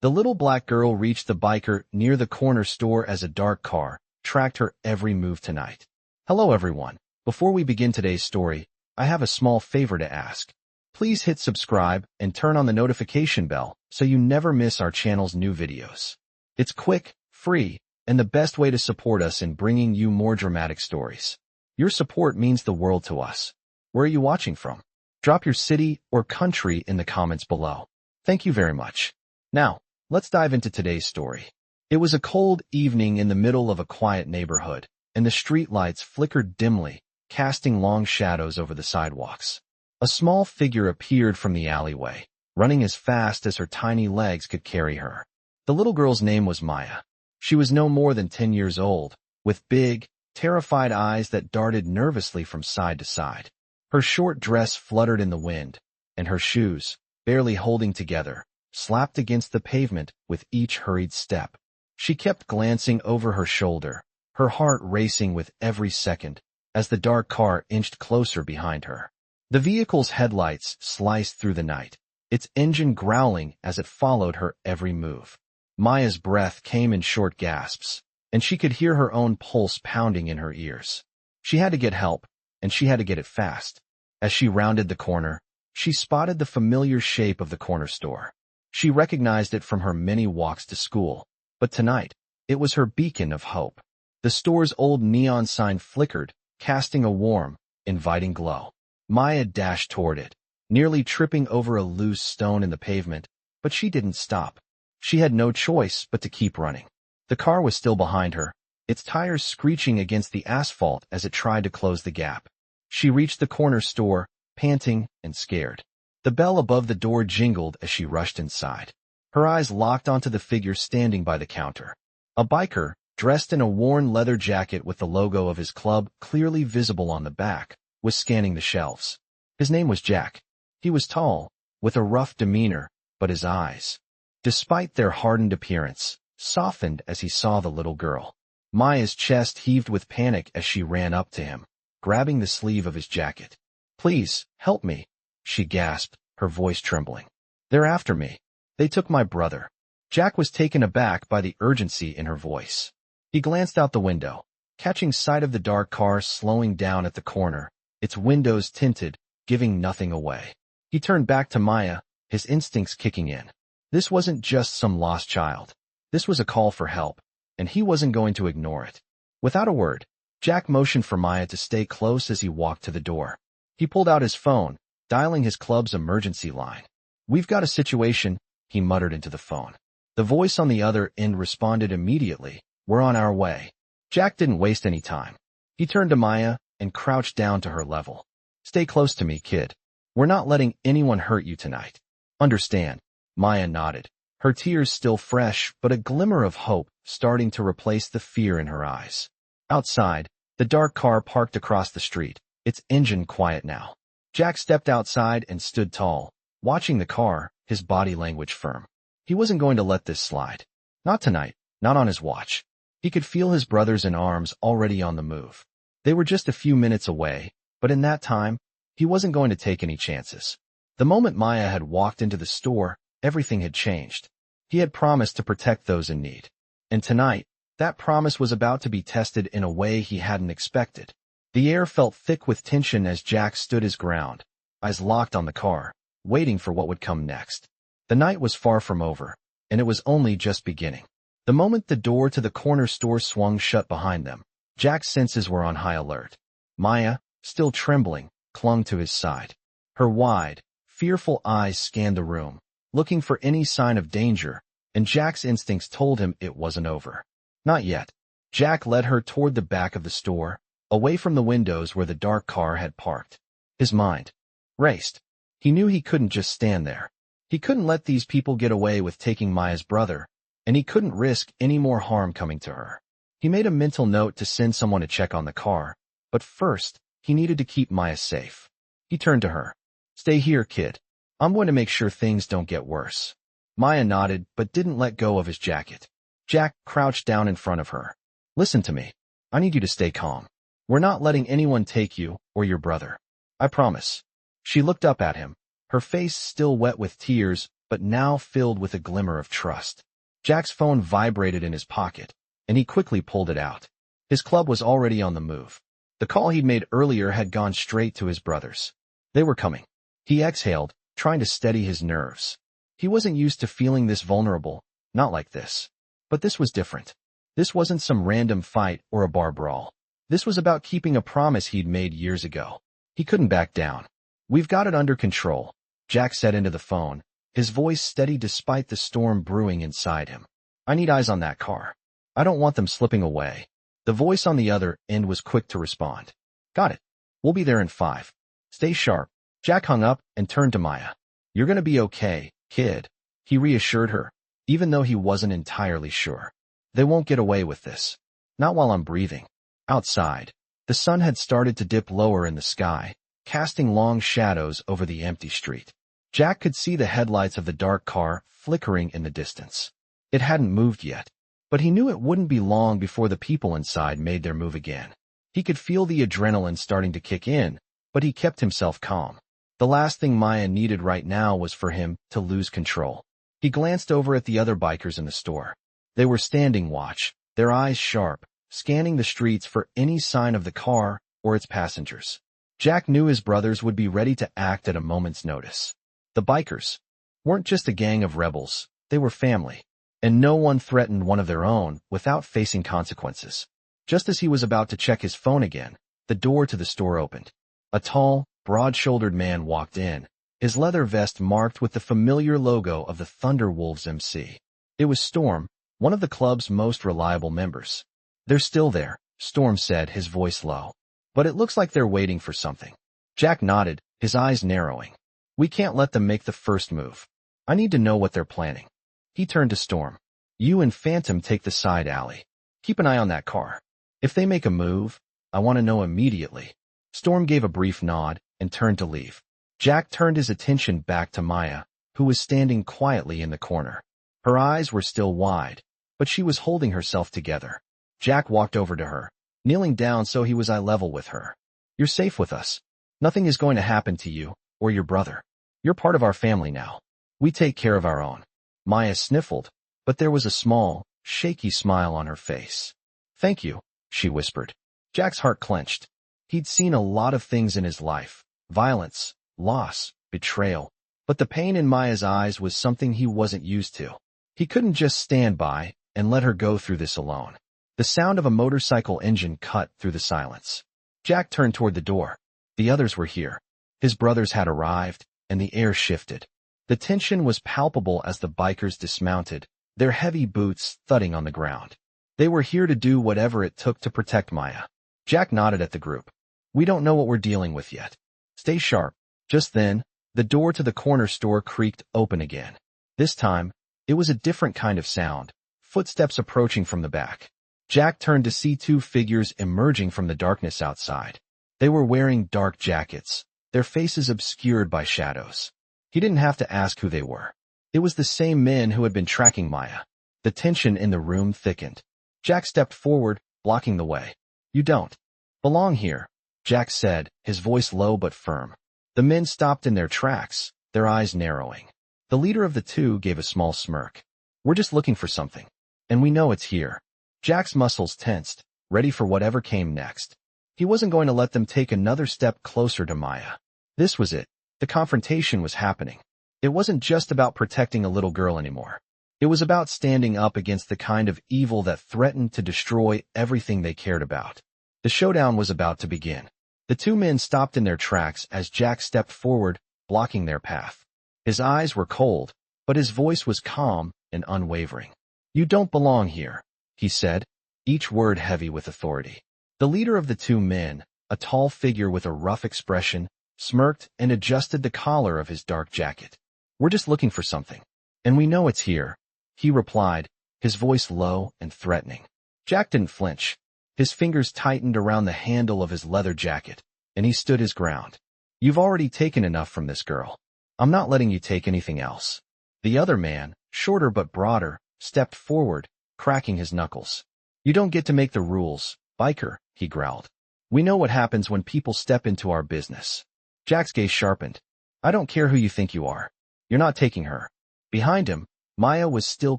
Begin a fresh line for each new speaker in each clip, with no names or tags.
The little black girl reached the biker near the corner store as a dark car tracked her every move tonight. Hello everyone. Before we begin today's story, I have a small favor to ask. Please hit subscribe and turn on the notification bell so you never miss our channel's new videos. It's quick, free, and the best way to support us in bringing you more dramatic stories. Your support means the world to us. Where are you watching from? Drop your city or country in the comments below. Thank you very much. Now, let's dive into today's story. It was a cold evening in the middle of a quiet neighborhood, and the streetlights flickered dimly, casting long shadows over the sidewalks. A small figure appeared from the alleyway, running as fast as her tiny legs could carry her. The little girl's name was Maya. She was no more than 10 years old, with big, terrified eyes that darted nervously from side to side. Her short dress fluttered in the wind, and her shoes, barely holding together, slapped against the pavement with each hurried step. She kept glancing over her shoulder, her heart racing with every second, as the dark car inched closer behind her. The vehicle's headlights sliced through the night, its engine growling as it followed her every move. Maya's breath came in short gasps, and she could hear her own pulse pounding in her ears. She had to get help, and she had to get it fast. As she rounded the corner, she spotted the familiar shape of the corner store. She recognized it from her many walks to school, but tonight, it was her beacon of hope. The store's old neon sign flickered, casting a warm, inviting glow. Maya dashed toward it, nearly tripping over a loose stone in the pavement, but she didn't stop. She had no choice but to keep running. The car was still behind her, its tires screeching against the asphalt as it tried to close the gap. She reached the corner store, panting and scared. The bell above the door jingled as she rushed inside. Her eyes locked onto the figure standing by the counter. A biker, dressed in a worn leather jacket with the logo of his club clearly visible on the back, was scanning the shelves. His name was Jack. He was tall, with a rough demeanor, but his eyes, despite their hardened appearance, softened as he saw the little girl. Maya's chest heaved with panic as she ran up to him, grabbing the sleeve of his jacket. "Please, help me," she gasped, her voice trembling. "They're after me. They took my brother." Jack was taken aback by the urgency in her voice. He glanced out the window, catching sight of the dark car slowing down at the corner, its windows tinted, giving nothing away. He turned back to Maya, his instincts kicking in. This wasn't just some lost child. This was a call for help, and he wasn't going to ignore it. Without a word, Jack motioned for Maya to stay close as he walked to the door. He pulled out his phone, dialing his club's emergency line. "We've got a situation," he muttered into the phone. The voice on the other end responded immediately, "We're on our way." Jack didn't waste any time. He turned to Maya and crouched down to her level. "Stay close to me, kid. We're not letting anyone hurt you tonight. Understand?" Maya nodded, her tears still fresh but a glimmer of hope starting to replace the fear in her eyes. Outside, the dark car parked across the street, its engine quiet now. Jack stepped outside and stood tall, watching the car, his body language firm. He wasn't going to let this slide. Not tonight, not on his watch. He could feel his brothers in arms already on the move. They were just a few minutes away, but in that time, he wasn't going to take any chances. The moment Maya had walked into the store, everything had changed. He had promised to protect those in need. And tonight, that promise was about to be tested in a way he hadn't expected. The air felt thick with tension as Jack stood his ground, eyes locked on the car, waiting for what would come next. The night was far from over, and it was only just beginning. The moment the door to the corner store swung shut behind them, Jack's senses were on high alert. Maya, still trembling, clung to his side. Her wide, fearful eyes scanned the room, looking for any sign of danger, and Jack's instincts told him it wasn't over. Not yet. Jack led her toward the back of the store, away from the windows where the dark car had parked. His mind raced. He knew he couldn't just stand there. He couldn't let these people get away with taking Maya's brother, and he couldn't risk any more harm coming to her. He made a mental note to send someone to check on the car, but first, he needed to keep Maya safe. He turned to her. "Stay here, kid. I'm going to make sure things don't get worse." Maya nodded but didn't let go of his jacket. Jack crouched down in front of her. "Listen to me. I need you to stay calm. We're not letting anyone take you or your brother. I promise." She looked up at him, her face still wet with tears, but now filled with a glimmer of trust. Jack's phone vibrated in his pocket, and he quickly pulled it out. His club was already on the move. The call he'd made earlier had gone straight to his brothers. They were coming. He exhaled, trying to steady his nerves. He wasn't used to feeling this vulnerable, not like this. But this was different. This wasn't some random fight or a bar brawl. This was about keeping a promise he'd made years ago. He couldn't back down. "We've got it under control," Jack said into the phone, his voice steady despite the storm brewing inside him. "I need eyes on that car. I don't want them slipping away." The voice on the other end was quick to respond. "Got it. We'll be there in 5. Stay sharp." Jack hung up and turned to Maya. "You're gonna be okay, kid," he reassured her, even though he wasn't entirely sure. "They won't get away with this. Not while I'm breathing." Outside, the sun had started to dip lower in the sky, casting long shadows over the empty street. Jack could see the headlights of the dark car flickering in the distance. It hadn't moved yet, but he knew it wouldn't be long before the people inside made their move again. He could feel the adrenaline starting to kick in, but he kept himself calm. The last thing Maya needed right now was for him to lose control. He glanced over at the other bikers in the store. They were standing watch, their eyes sharp, scanning the streets for any sign of the car or its passengers. Jack knew his brothers would be ready to act at a moment's notice. The bikers weren't just a gang of rebels, they were family, and no one threatened one of their own without facing consequences. Just as he was about to check his phone again, the door to the store opened. A tall, broad-shouldered man walked in, his leather vest marked with the familiar logo of the Thunderwolves MC. It was Storm, one of the club's most reliable members. "They're still there," Storm said, his voice low. "But it looks like they're waiting for something." Jack nodded, his eyes narrowing. "We can't let them make the first move. I need to know what they're planning." He turned to Storm. "You and Phantom take the side alley. Keep an eye on that car. If they make a move, I want to know immediately." Storm gave a brief nod and turned to leave. Jack turned his attention back to Maya, who was standing quietly in the corner. Her eyes were still wide, but she was holding herself together. Jack walked over to her, kneeling down so he was eye level with her. "You're safe with us. Nothing is going to happen to you or your brother. You're part of our family now. We take care of our own." Maya sniffled, but there was a small, shaky smile on her face. "Thank you," she whispered. Jack's heart clenched. He'd seen a lot of things in his life: violence, loss, betrayal. But the pain in Maya's eyes was something he wasn't used to. He couldn't just stand by and let her go through this alone. The sound of a motorcycle engine cut through the silence. Jack turned toward the door. The others were here. His brothers had arrived, and the air shifted. The tension was palpable as the bikers dismounted, their heavy boots thudding on the ground. They were here to do whatever it took to protect Maya. Jack nodded at the group. "We don't know what we're dealing with yet. Stay sharp." Just then, the door to the corner store creaked open again. This time, it was a different kind of sound, footsteps approaching from the back. Jack turned to see 2 figures emerging from the darkness outside. They were wearing dark jackets, their faces obscured by shadows. He didn't have to ask who they were. It was the same men who had been tracking Maya. The tension in the room thickened. Jack stepped forward, blocking the way. "You don't belong here," Jack said, his voice low but firm. The men stopped in their tracks, their eyes narrowing. The leader of the 2 gave a small smirk. "We're just looking for something, and we know it's here." Jack's muscles tensed, ready for whatever came next. He wasn't going to let them take another step closer to Maya. This was it. The confrontation was happening. It wasn't just about protecting a little girl anymore. It was about standing up against the kind of evil that threatened to destroy everything they cared about. The showdown was about to begin. The 2 men stopped in their tracks as Jack stepped forward, blocking their path. His eyes were cold, but his voice was calm and unwavering. "You don't belong here," he said, each word heavy with authority. The leader of the 2 men, a tall figure with a rough expression, smirked and adjusted the collar of his dark jacket. "We're just looking for something, and we know it's here," he replied, his voice low and threatening. Jack didn't flinch. His fingers tightened around the handle of his leather jacket, and he stood his ground. "You've already taken enough from this girl. I'm not letting you take anything else." The other man, shorter but broader, stepped forward, cracking his knuckles. "You don't get to make the rules, biker," he growled. "We know what happens when people step into our business." Jack's gaze sharpened. "I don't care who you think you are. You're not taking her." Behind him, Maya was still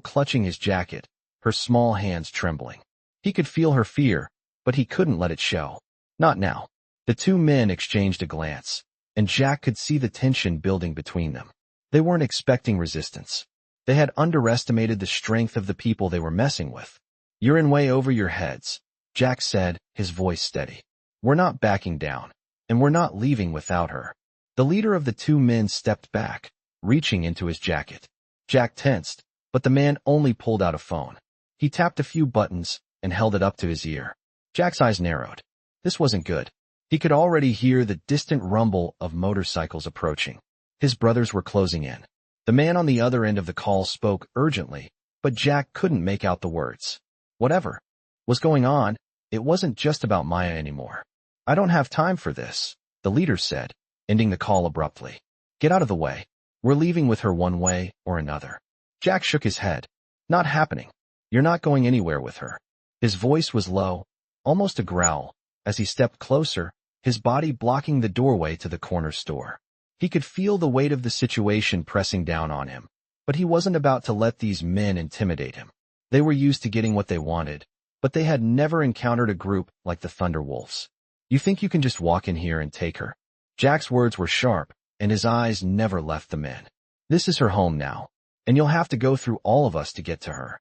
clutching his jacket, her small hands trembling. He could feel her fear, but he couldn't let it show. Not now. The two men exchanged a glance, and Jack could see the tension building between them. They weren't expecting resistance. They had underestimated the strength of the people they were messing with. "You're in way over your heads," Jack said, his voice steady. "We're not backing down, and we're not leaving without her." The leader of the two men stepped back, reaching into his jacket. Jack tensed, but the man only pulled out a phone. He tapped a few buttons and held it up to his ear. Jack's eyes narrowed. This wasn't good. He could already hear the distant rumble of motorcycles approaching. His brothers were closing in. The man on the other end of the call spoke urgently, but Jack couldn't make out the words. Whatever was going on, it wasn't just about Maya anymore. "I don't have time for this," the leader said, ending the call abruptly. "Get out of the way. We're leaving with her one way or another." Jack shook his head. "Not happening. You're not going anywhere with her." His voice was low, almost a growl, as he stepped closer, his body blocking the doorway to the corner store. He could feel the weight of the situation pressing down on him, but he wasn't about to let these men intimidate him. They were used to getting what they wanted, but they had never encountered a group like the Thunderwolves. "You think you can just walk in here and take her?" Jack's words were sharp, and his eyes never left the men. "This is her home now, and you'll have to go through all of us to get to her."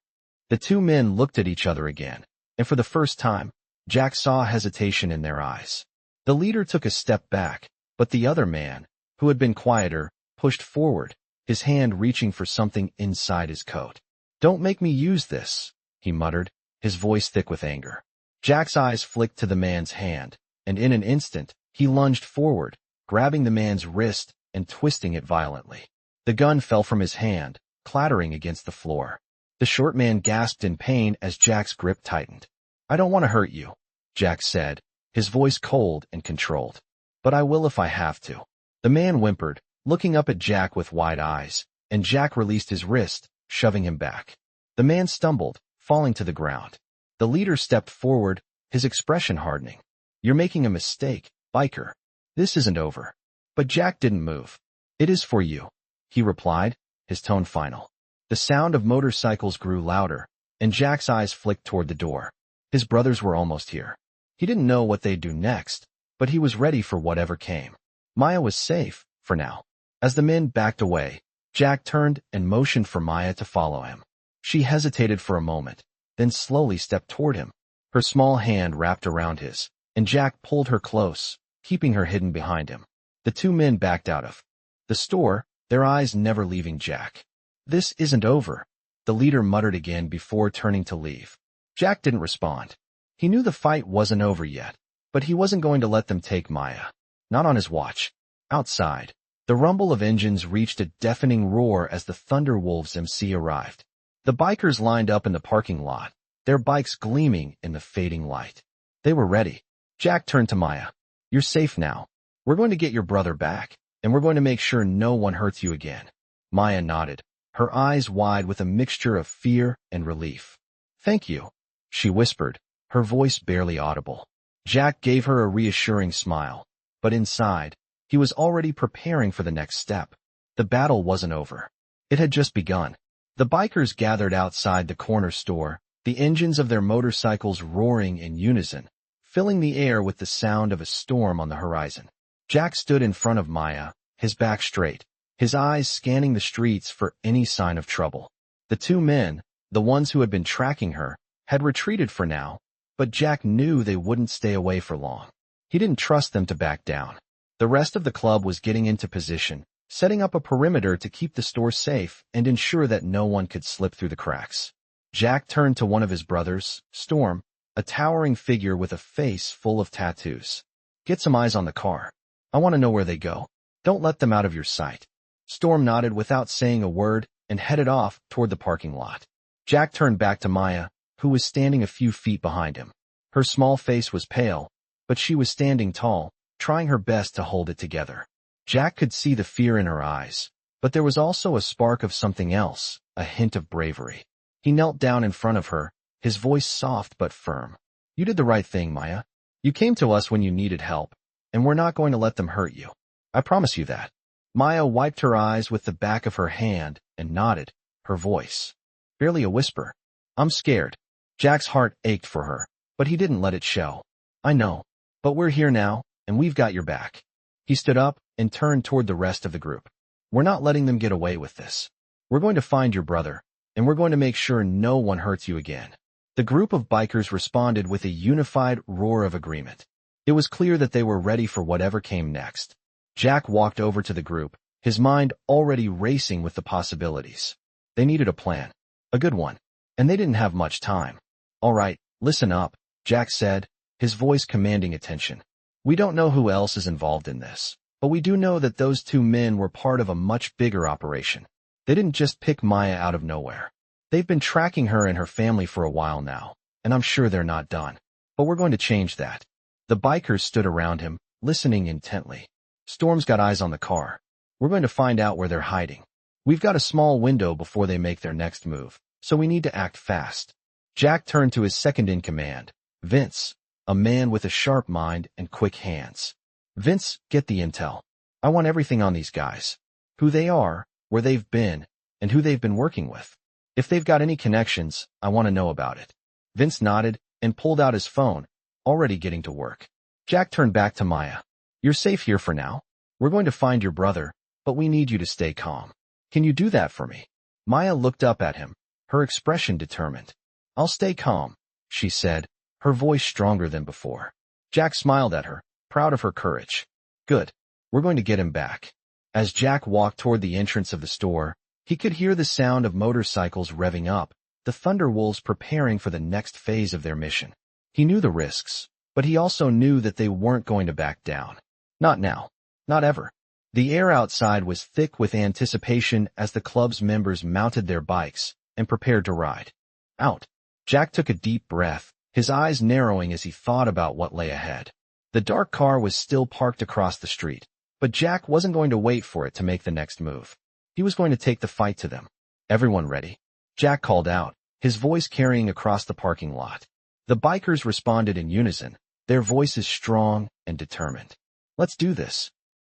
The two men looked at each other again, and for the first time, Jack saw hesitation in their eyes. The leader took a step back, but the other man, who had been quieter, pushed forward, his hand reaching for something inside his coat. "Don't make me use this," he muttered, his voice thick with anger. Jack's eyes flicked to the man's hand, and in an instant, he lunged forward, grabbing the man's wrist and twisting it violently. The gun fell from his hand, clattering against the floor. The short man gasped in pain as Jack's grip tightened. "I don't want to hurt you," Jack said, his voice cold and controlled. "But I will if I have to." The man whimpered, looking up at Jack with wide eyes, and Jack released his wrist, shoving him back. The man stumbled, falling to the ground. The leader stepped forward, his expression hardening. "You're making a mistake, biker. This isn't over." But Jack didn't move. "It is for you," he replied, his tone final. The sound of motorcycles grew louder, and Jack's eyes flicked toward the door. His brothers were almost here. He didn't know what they'd do next, but he was ready for whatever came. Maya was safe, for now. As the men backed away, Jack turned and motioned for Maya to follow him. She hesitated for a moment, then slowly stepped toward him. Her small hand wrapped around his, and Jack pulled her close, keeping her hidden behind him. The two men backed out of the store, their eyes never leaving Jack. "This isn't over," the leader muttered again before turning to leave. Jack didn't respond. He knew the fight wasn't over yet, but he wasn't going to let them take Maya. Not on his watch. Outside, the rumble of engines reached a deafening roar as the Thunderwolves MC arrived. The bikers lined up in the parking lot, their bikes gleaming in the fading light. They were ready. Jack turned to Maya. "You're safe now. We're going to get your brother back, and we're going to make sure no one hurts you again." Maya nodded, her eyes wide with a mixture of fear and relief. "Thank you," she whispered, her voice barely audible. Jack gave her a reassuring smile, but inside, he was already preparing for the next step. The battle wasn't over. It had just begun. The bikers gathered outside the corner store, the engines of their motorcycles roaring in unison, filling the air with the sound of a storm on the horizon. Jack stood in front of Maya, his back straight, his eyes scanning the streets for any sign of trouble. The two men, the ones who had been tracking her, had retreated for now, but Jack knew they wouldn't stay away for long. He didn't trust them to back down. The rest of the club was getting into position, setting up a perimeter to keep the store safe and ensure that no one could slip through the cracks. Jack turned to one of his brothers, Storm, a towering figure with a face full of tattoos. "Get some eyes on the car. I want to know where they go. Don't let them out of your sight." Storm nodded without saying a word and headed off toward the parking lot. Jack turned back to Maya, who was standing a few feet behind him. Her small face was pale, but she was standing tall, trying her best to hold it together. Jack could see the fear in her eyes, but there was also a spark of something else, a hint of bravery. He knelt down in front of her, his voice soft but firm. "You did the right thing, Maya. You came to us when you needed help, and we're not going to let them hurt you. I promise you that." Maya wiped her eyes with the back of her hand and nodded, her voice barely a whisper. "I'm scared." Jack's heart ached for her, but he didn't let it show. "I know. But we're here now, and we've got your back." He stood up and turned toward the rest of the group. "We're not letting them get away with this. We're going to find your brother, and we're going to make sure no one hurts you again." The group of bikers responded with a unified roar of agreement. It was clear that they were ready for whatever came next. Jack walked over to the group, his mind already racing with the possibilities. They needed a plan. A good one. And they didn't have much time. "All right, listen up," Jack said, his voice commanding attention. "We don't know who else is involved in this, but we do know that those two men were part of a much bigger operation. They didn't just pick Maya out of nowhere. They've been tracking her and her family for a while now, and I'm sure they're not done. But we're going to change that." The bikers stood around him, listening intently. "Storm's got eyes on the car. We're going to find out where they're hiding. We've got a small window before they make their next move, so we need to act fast." Jack turned to his second-in-command, Vince, a man with a sharp mind and quick hands. "Vince, get the intel. I want everything on these guys. Who they are, where they've been, and who they've been working with. If they've got any connections, I want to know about it." Vince nodded and pulled out his phone, already getting to work. Jack turned back to Maya. "You're safe here for now. We're going to find your brother, but we need you to stay calm. Can you do that for me?" Maya looked up at him, her expression determined. "I'll stay calm," she said, her voice stronger than before. Jack smiled at her, proud of her courage. "Good. We're going to get him back." As Jack walked toward the entrance of the store, he could hear the sound of motorcycles revving up, the Thunderwolves preparing for the next phase of their mission. He knew the risks, but he also knew that they weren't going to back down. Not now. Not ever. The air outside was thick with anticipation as the club's members mounted their bikes and prepared to ride. Out. Jack took a deep breath, his eyes narrowing as he thought about what lay ahead. The dark car was still parked across the street, but Jack wasn't going to wait for it to make the next move. He was going to take the fight to them. "Everyone ready?" Jack called out, his voice carrying across the parking lot. The bikers responded in unison, their voices strong and determined. "Let's do this."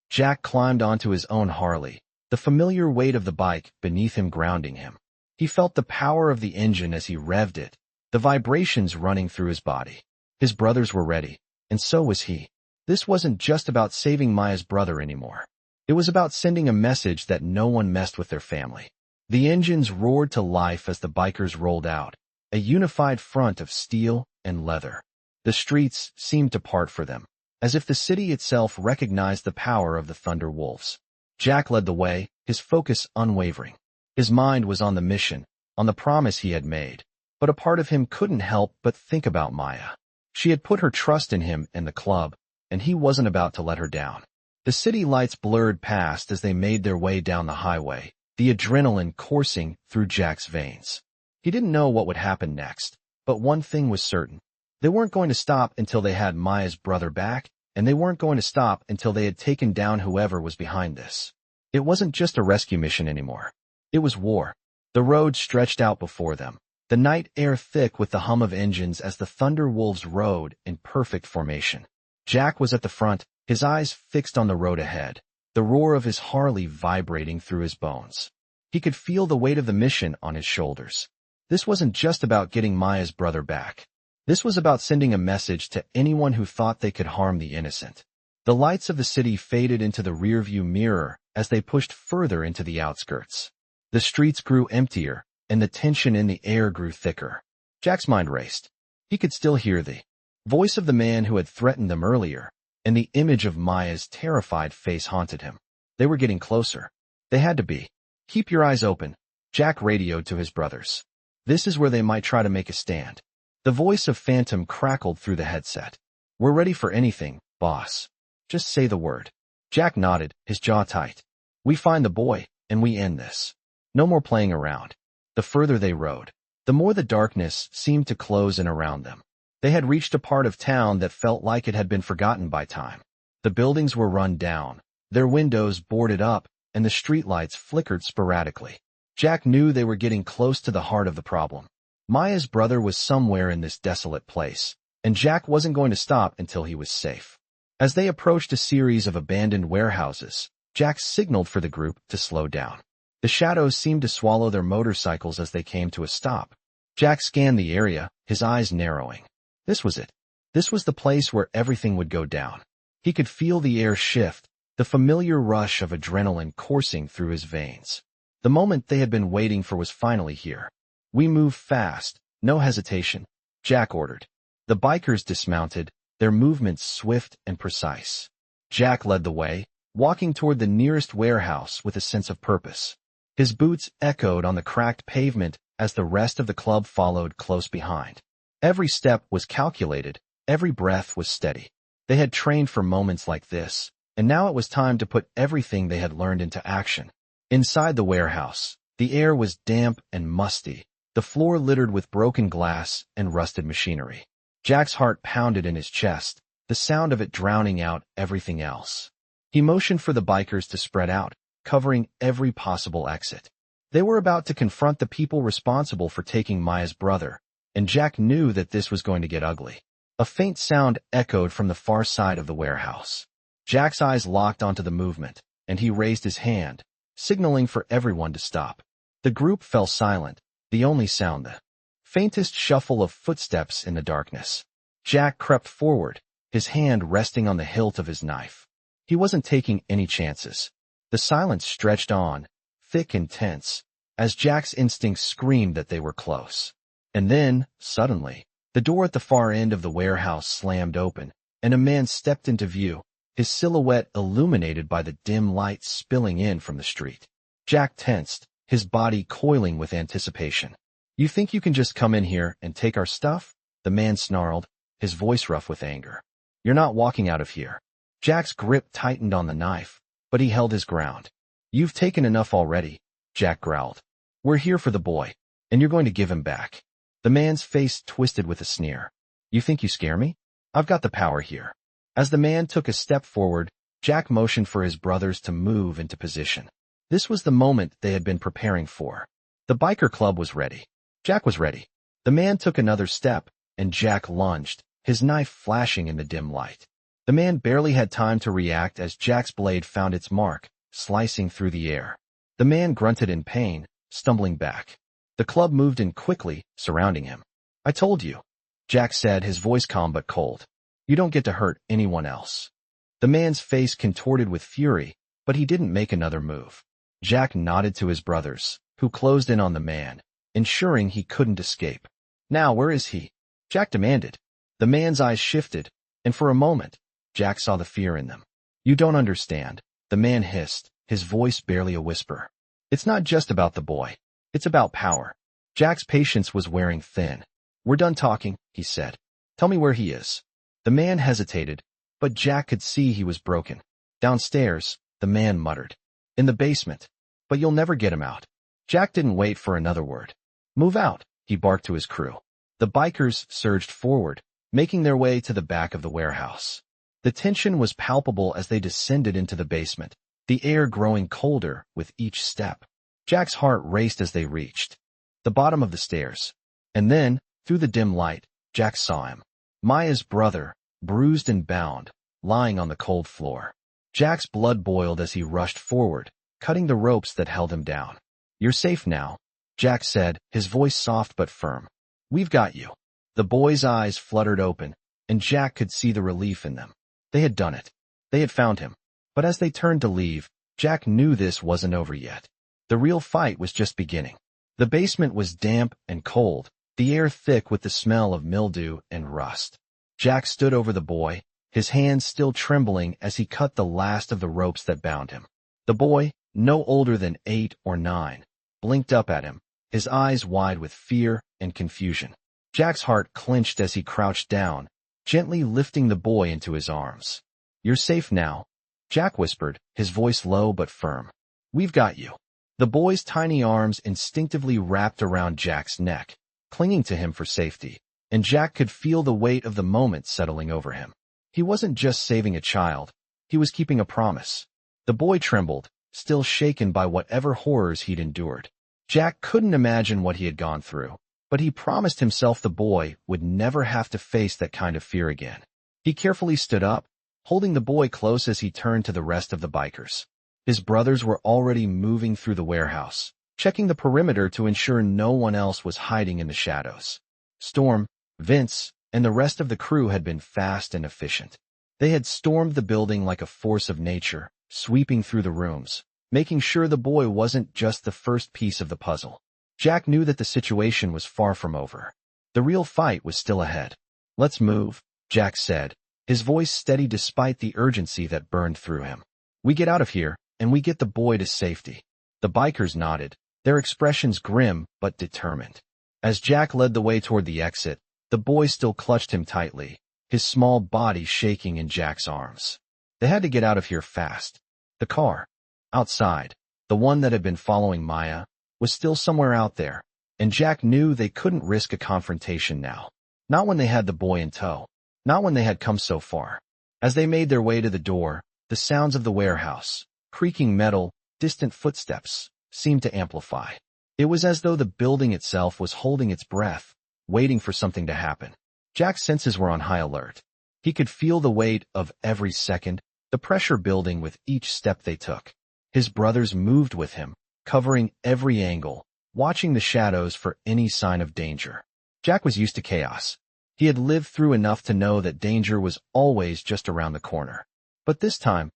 Jack climbed onto his own Harley, the familiar weight of the bike beneath him grounding him. He felt the power of the engine as he revved it, the vibrations running through his body. His brothers were ready, and so was he. This wasn't just about saving Maya's brother anymore. It was about sending a message that no one messed with their family. The engines roared to life as the bikers rolled out, a unified front of steel and leather. The streets seemed to part for them, as if the city itself recognized the power of the Thunder Wolves. Jack led the way, his focus unwavering. His mind was on the mission, on the promise he had made, but a part of him couldn't help but think about Maya. She had put her trust in him and the club, and he wasn't about to let her down. The city lights blurred past as they made their way down the highway, the adrenaline coursing through Jack's veins. He didn't know what would happen next, but one thing was certain. They weren't going to stop until they had Maya's brother back, and they weren't going to stop until they had taken down whoever was behind this. It wasn't just a rescue mission anymore. It was war. The road stretched out before them, the night air thick with the hum of engines as the Thunder Wolves rode in perfect formation. Jack was at the front, his eyes fixed on the road ahead, the roar of his Harley vibrating through his bones. He could feel the weight of the mission on his shoulders. This wasn't just about getting Maya's brother back. This was about sending a message to anyone who thought they could harm the innocent. The lights of the city faded into the rearview mirror as they pushed further into the outskirts. The streets grew emptier, and the tension in the air grew thicker. Jack's mind raced. He could still hear the voice of the man who had threatened them earlier, and the image of Maya's terrified face haunted him. They were getting closer. They had to be. "Keep your eyes open," Jack radioed to his brothers. "This is where they might try to make a stand." The voice of Phantom crackled through the headset. "We're ready for anything, boss. Just say the word." Jack nodded, his jaw tight. "We find the boy, and we end this. No more playing around." The further they rode, the more the darkness seemed to close in around them. They had reached a part of town that felt like it had been forgotten by time. The buildings were run down, their windows boarded up, and the streetlights flickered sporadically. Jack knew they were getting close to the heart of the problem. Maya's brother was somewhere in this desolate place, and Jack wasn't going to stop until he was safe. As they approached a series of abandoned warehouses, Jack signaled for the group to slow down. The The shadows seemed to swallow their motorcycles as they came to a stop. Jack scanned the area, his eyes narrowing. This was it. This was the place where everything would go down. He could feel the air shift, the familiar rush of adrenaline coursing through his veins. The moment they had been waiting for was finally here. "We move fast, no hesitation," Jack ordered. The bikers dismounted, their movements swift and precise. Jack led the way, walking toward the nearest warehouse with a sense of purpose. His boots echoed on the cracked pavement as the rest of the club followed close behind. Every step was calculated, every breath was steady. They had trained for moments like this, and now it was time to put everything they had learned into action. Inside the warehouse, the air was damp and musty, the floor littered with broken glass and rusted machinery. Jack's heart pounded in his chest, the sound of it drowning out everything else. He motioned for the bikers to spread out, covering every possible exit. They were about to confront the people responsible for taking Maya's brother, and Jack knew that this was going to get ugly. A faint sound echoed from the far side of the warehouse. Jack's eyes locked onto the movement, and he raised his hand, signaling for everyone to stop. The group fell silent, the only sound the faintest shuffle of footsteps in the darkness. Jack crept forward, his hand resting on the hilt of his knife. He wasn't taking any chances. The silence stretched on, thick and tense, as Jack's instincts screamed that they were close. And then, suddenly, the door at the far end of the warehouse slammed open, and a man stepped into view, his silhouette illuminated by the dim light spilling in from the street. Jack tensed, his body coiling with anticipation. "You think you can just come in here and take our stuff?" the man snarled, his voice rough with anger. "You're not walking out of here." Jack's grip tightened on the knife, but he held his ground. "You've taken enough already," Jack growled. "We're here for the boy, and you're going to give him back." The man's face twisted with a sneer. "You think you scare me? I've got the power here." As the man took a step forward, Jack motioned for his brothers to move into position. This was the moment they had been preparing for. The biker club was ready. Jack was ready. The man took another step, and Jack lunged, his knife flashing in the dim light. The man barely had time to react as Jack's blade found its mark, slicing through the air. The man grunted in pain, stumbling back. The club moved in quickly, surrounding him. "I told you," Jack said, his voice calm but cold. "You don't get to hurt anyone else." The man's face contorted with fury, but he didn't make another move. Jack nodded to his brothers, who closed in on the man, ensuring he couldn't escape. "Now where is he?" Jack demanded. The man's eyes shifted, and for a moment, Jack saw the fear in them. "You don't understand," the man hissed, his voice barely a whisper. "It's not just about the boy. It's about power." Jack's patience was wearing thin. "We're done talking," he said. "Tell me where he is." The man hesitated, but Jack could see he was broken. "Downstairs," the man muttered. "In the basement. But you'll never get him out." Jack didn't wait for another word. "Move out," he barked to his crew. The bikers surged forward, making their way to the back of the warehouse. The tension was palpable as they descended into the basement, the air growing colder with each step. Jack's heart raced as they reached the bottom of the stairs. And then, through the dim light, Jack saw him. Maya's brother, bruised and bound, lying on the cold floor. Jack's blood boiled as he rushed forward, cutting the ropes that held him down. "You're safe now," Jack said, his voice soft but firm. "We've got you." The boy's eyes fluttered open, and Jack could see the relief in them. They had done it. They had found him. But as they turned to leave, Jack knew this wasn't over yet. The real fight was just beginning. The basement was damp and cold, the air thick with the smell of mildew and rust. Jack stood over the boy, his hands still trembling as he cut the last of the ropes that bound him. The boy, no older than 8 or 9, blinked up at him, his eyes wide with fear and confusion. Jack's heart clenched as he crouched down, gently lifting the boy into his arms. "You're safe now," Jack whispered, his voice low but firm. "We've got you." The boy's tiny arms instinctively wrapped around Jack's neck, clinging to him for safety, and Jack could feel the weight of the moment settling over him. He wasn't just saving a child, he was keeping a promise. The boy trembled, still shaken by whatever horrors he'd endured. Jack couldn't imagine what he had gone through, but he promised himself the boy would never have to face that kind of fear again. He carefully stood up, holding the boy close as he turned to the rest of the bikers. His brothers were already moving through the warehouse, checking the perimeter to ensure no one else was hiding in the shadows. Storm, Vince, and the rest of the crew had been fast and efficient. They had stormed the building like a force of nature, sweeping through the rooms, making sure the boy wasn't just the first piece of the puzzle. Jack knew that the situation was far from over. The real fight was still ahead. "Let's move," Jack said, his voice steady despite the urgency that burned through him. "We get out of here, and we get the boy to safety." The bikers nodded, their expressions grim but determined. As Jack led the way toward the exit, the boy still clutched him tightly, his small body shaking in Jack's arms. They had to get out of here fast. The car, outside, the one that had been following Maya, was still somewhere out there, and Jack knew they couldn't risk a confrontation now. Not when they had the boy in tow. Not when they had come so far. As they made their way to the door, the sounds of the warehouse, creaking metal, distant footsteps, seemed to amplify. It was as though the building itself was holding its breath, waiting for something to happen. Jack's senses were on high alert. He could feel the weight of every second, the pressure building with each step they took. His brothers moved with him, covering every angle, watching the shadows for any sign of danger. Jack was used to chaos. He had lived through enough to know that danger was always just around the corner. But this time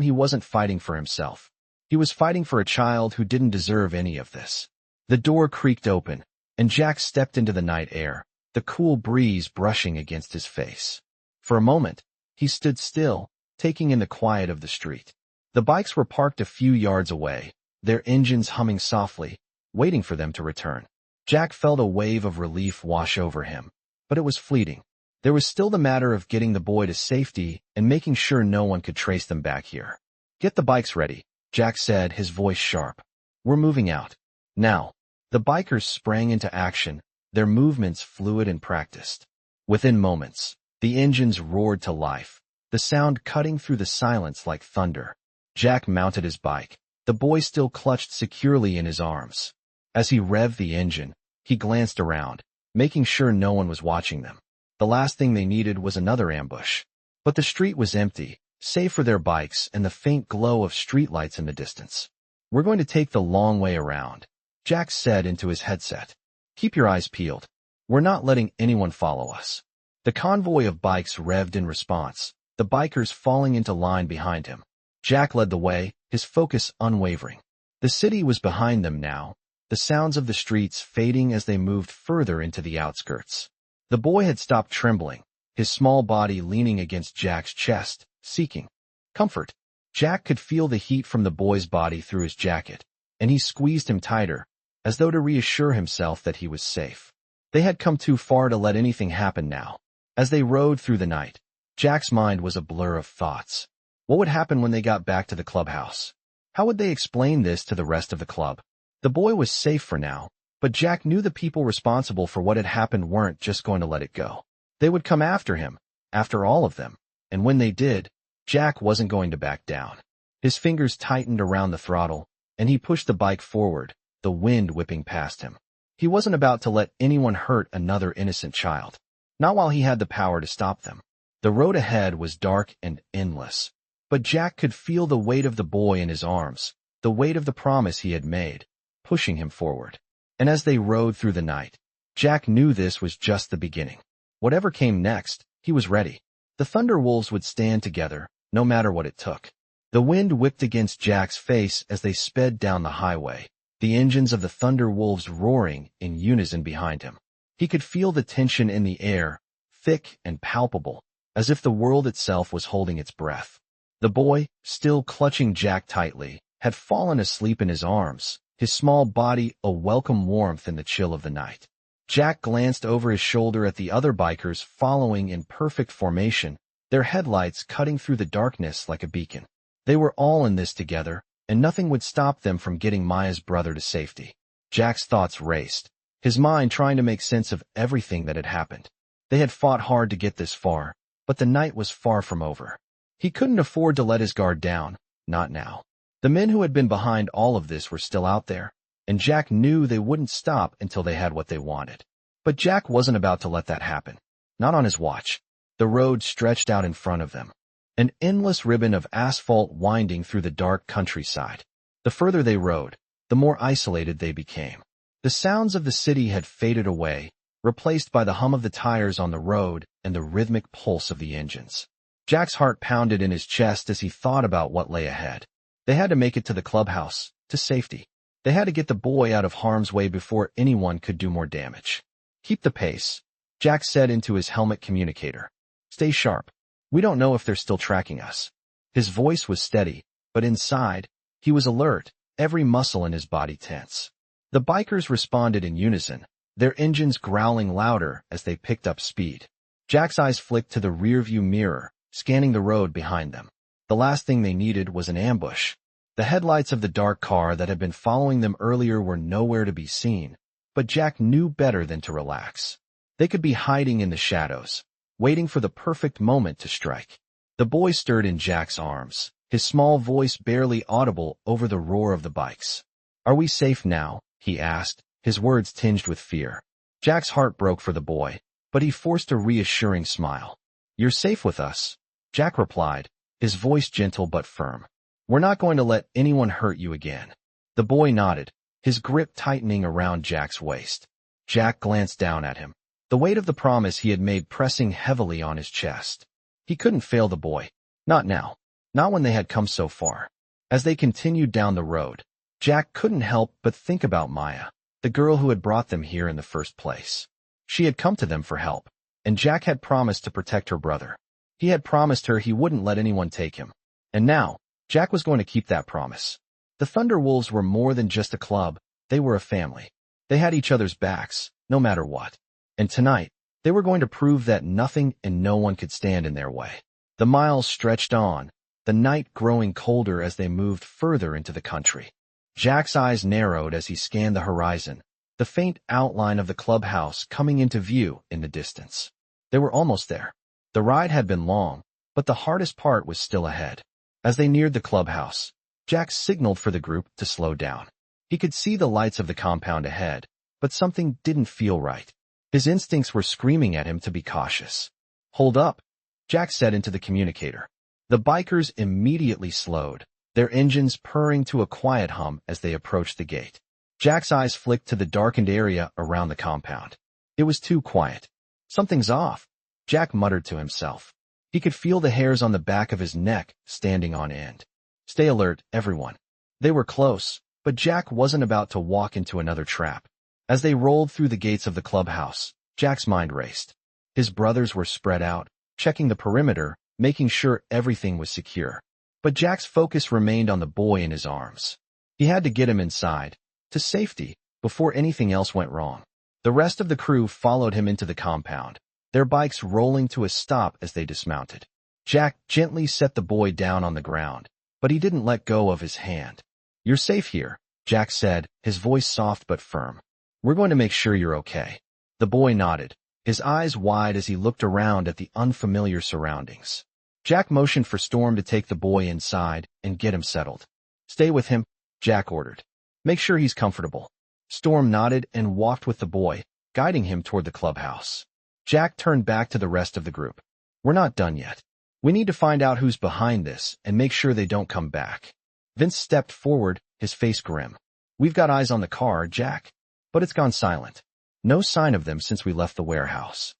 he wasn't fighting for himself. He was fighting for a child who didn't deserve any of this. The door creaked open, and Jack stepped into the night air, the cool breeze brushing against his face. For a moment, he stood still, taking in the quiet of the street. The bikes were parked a few yards away, their engines humming softly, waiting for them to return. Jack felt a wave of relief wash over him, but it was fleeting. There was still the matter of getting the boy to safety and making sure no one could trace them back here. "Get the bikes ready," Jack said, his voice sharp. "We're moving out. Now." The bikers sprang into action, their movements fluid and practiced. Within moments, the engines roared to life, the sound cutting through the silence like thunder. Jack mounted his bike, the boy still clutched securely in his arms. As he revved the engine, he glanced around, making sure no one was watching them. The last thing they needed was another ambush. But the street was empty, save for their bikes and the faint glow of streetlights in the distance. "We're going to take the long way around," Jack said into his headset. "Keep your eyes peeled. We're not letting anyone follow us." The convoy of bikes revved in response, the bikers falling into line behind him. Jack led the way, his focus unwavering. The city was behind them now, the sounds of the streets fading as they moved further into the outskirts. The boy had stopped trembling, his small body leaning against Jack's chest, seeking comfort. Jack could feel the heat from the boy's body through his jacket, and he squeezed him tighter, as though to reassure himself that he was safe. They had come too far to let anything happen now. As they rode through the night, Jack's mind was a blur of thoughts. What would happen when they got back to the clubhouse? How would they explain this to the rest of the club? The boy was safe for now, but Jack knew the people responsible for what had happened weren't just going to let it go. They would come after him, after all of them, and when they did, Jack wasn't going to back down. His fingers tightened around the throttle, and he pushed the bike forward, the wind whipping past him. He wasn't about to let anyone hurt another innocent child. Not while he had the power to stop them. The road ahead was dark and endless, but Jack could feel the weight of the boy in his arms, the weight of the promise he had made, pushing him forward. And as they rode through the night, Jack knew this was just the beginning. Whatever came next, he was ready. The Thunderwolves would stand together, no matter what it took. The wind whipped against Jack's face as they sped down the highway, the engines of the Thunderwolves roaring in unison behind him. He could feel the tension in the air, thick and palpable, as if the world itself was holding its breath. The boy, still clutching Jack tightly, had fallen asleep in his arms, his small body a welcome warmth in the chill of the night. Jack glanced over his shoulder at the other bikers following in perfect formation, their headlights cutting through the darkness like a beacon. They were all in this together, and nothing would stop them from getting Maya's brother to safety. Jack's thoughts raced, his mind trying to make sense of everything that had happened. They had fought hard to get this far, but the night was far from over. He couldn't afford to let his guard down, not now. The men who had been behind all of this were still out there, and Jack knew they wouldn't stop until they had what they wanted. But Jack wasn't about to let that happen. Not on his watch. The road stretched out in front of them. an endless ribbon of asphalt winding through the dark countryside. The further they rode, the more isolated they became. The sounds of the city had faded away, replaced by the hum of the tires on the road and the rhythmic pulse of the engines. Jack's heart pounded in his chest as he thought about what lay ahead. They had to make it to the clubhouse, to safety. They had to get the boy out of harm's way before anyone could do more damage. "Keep the pace," Jack said into his helmet communicator. "Stay sharp. We don't know if they're still tracking us." His voice was steady, but inside, he was alert, every muscle in his body tense. The bikers responded in unison, their engines growling louder as they picked up speed. Jack's eyes flicked to the rearview mirror, scanning the road behind them. The last thing they needed was an ambush. The headlights of the dark car that had been following them earlier were nowhere to be seen, but Jack knew better than to relax. They could be hiding in the shadows, waiting for the perfect moment to strike. The boy stirred in Jack's arms, his small voice barely audible over the roar of the bikes. "Are we safe now?" he asked, his words tinged with fear. Jack's heart broke for the boy, but he forced a reassuring smile. "You're safe with us," Jack replied, his voice gentle but firm. "We're not going to let anyone hurt you again." The boy nodded, his grip tightening around Jack's waist. Jack glanced down at him, the weight of the promise he had made pressing heavily on his chest. He couldn't fail the boy. Not now. Not when they had come so far. As they continued down the road, Jack couldn't help but think about Maya, the girl who had brought them here in the first place. She had come to them for help, and Jack had promised to protect her brother. He had promised her he wouldn't let anyone take him. And now, Jack was going to keep that promise. The Thunderwolves were more than just a club, they were a family. They had each other's backs, no matter what. And tonight, they were going to prove that nothing and no one could stand in their way. The miles stretched on, the night growing colder as they moved further into the country. Jack's eyes narrowed as he scanned the horizon, the faint outline of the clubhouse coming into view in the distance. They were almost there. The ride had been long, but the hardest part was still ahead. As they neared the clubhouse, Jack signaled for the group to slow down. He could see the lights of the compound ahead, but something didn't feel right. His instincts were screaming at him to be cautious. "Hold up," Jack said into the communicator. The bikers immediately slowed, their engines purring to a quiet hum as they approached the gate. Jack's eyes flicked to the darkened area around the compound. It was too quiet. "Something's off," Jack muttered to himself. He could feel the hairs on the back of his neck standing on end. "Stay alert, everyone." They were close, but Jack wasn't about to walk into another trap. As they rolled through the gates of the clubhouse, Jack's mind raced. His brothers were spread out, checking the perimeter, making sure everything was secure. But Jack's focus remained on the boy in his arms. He had to get him inside, to safety, before anything else went wrong. The rest of the crew followed him into the compound, their bikes rolling to a stop as they dismounted. Jack gently set the boy down on the ground, but he didn't let go of his hand. "You're safe here," Jack said, his voice soft but firm. "We're going to make sure you're okay." The boy nodded, his eyes wide as he looked around at the unfamiliar surroundings. Jack motioned for Storm to take the boy inside and get him settled. "Stay with him," Jack ordered. "Make sure he's comfortable." Storm nodded and walked with the boy, guiding him toward the clubhouse. Jack turned back to the rest of the group. "We're not done yet. We need to find out who's behind this and make sure they don't come back." Vince stepped forward, his face grim. "We've got eyes on the car, Jack, but it's gone silent. No sign of them since we left the warehouse."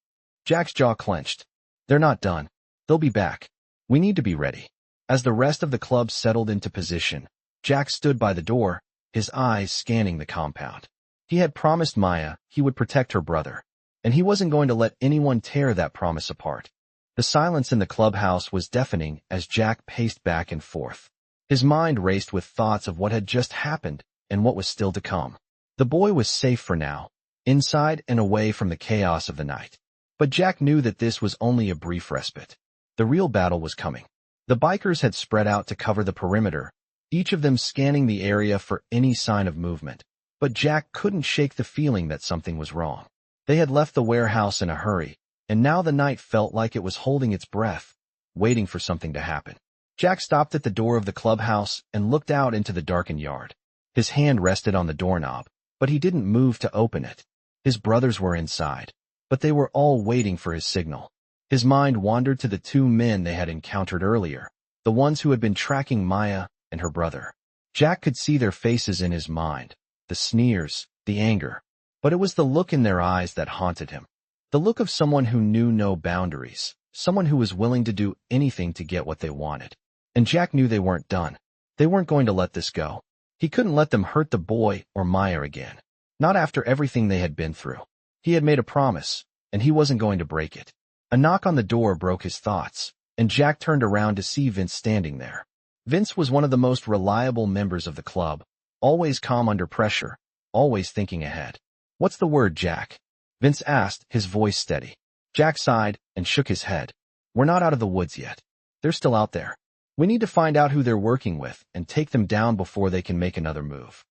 Jack's jaw clenched. "They're not done. They'll be back. We need to be ready." As the rest of the club settled into position, Jack stood by the door, his eyes scanning the compound. He had promised Maya he would protect her brother, and he wasn't going to let anyone tear that promise apart. The silence in the clubhouse was deafening as Jack paced back and forth. His mind raced with thoughts of what had just happened and what was still to come. The boy was safe for now, inside and away from the chaos of the night. But Jack knew that this was only a brief respite. The real battle was coming. The bikers had spread out to cover the perimeter, each of them scanning the area for any sign of movement. But Jack couldn't shake the feeling that something was wrong. They had left the warehouse in a hurry, and now the night felt like it was holding its breath, waiting for something to happen. Jack stopped at the door of the clubhouse and looked out into the darkened yard. His hand rested on the doorknob, but he didn't move to open it. His brothers were inside, but they were all waiting for his signal. His mind wandered to the two men they had encountered earlier, the ones who had been tracking Maya and her brother. Jack could see their faces in his mind, the sneers, the anger. But it was the look in their eyes that haunted him. The look of someone who knew no boundaries, someone who was willing to do anything to get what they wanted. And Jack knew they weren't done. They weren't going to let this go. He couldn't let them hurt the boy or Maya again. Not after everything they had been through. He had made a promise, and he wasn't going to break it. A knock on the door broke his thoughts, and Jack turned around to see Vince standing there. Vince was one of the most reliable members of the club, always calm under pressure, always thinking ahead. "What's the word, Jack?" Vince asked, his voice steady. Jack sighed and shook his head. "We're not out of the woods yet. They're still out there. We need to find out who they're working with and take them down before they can make another move."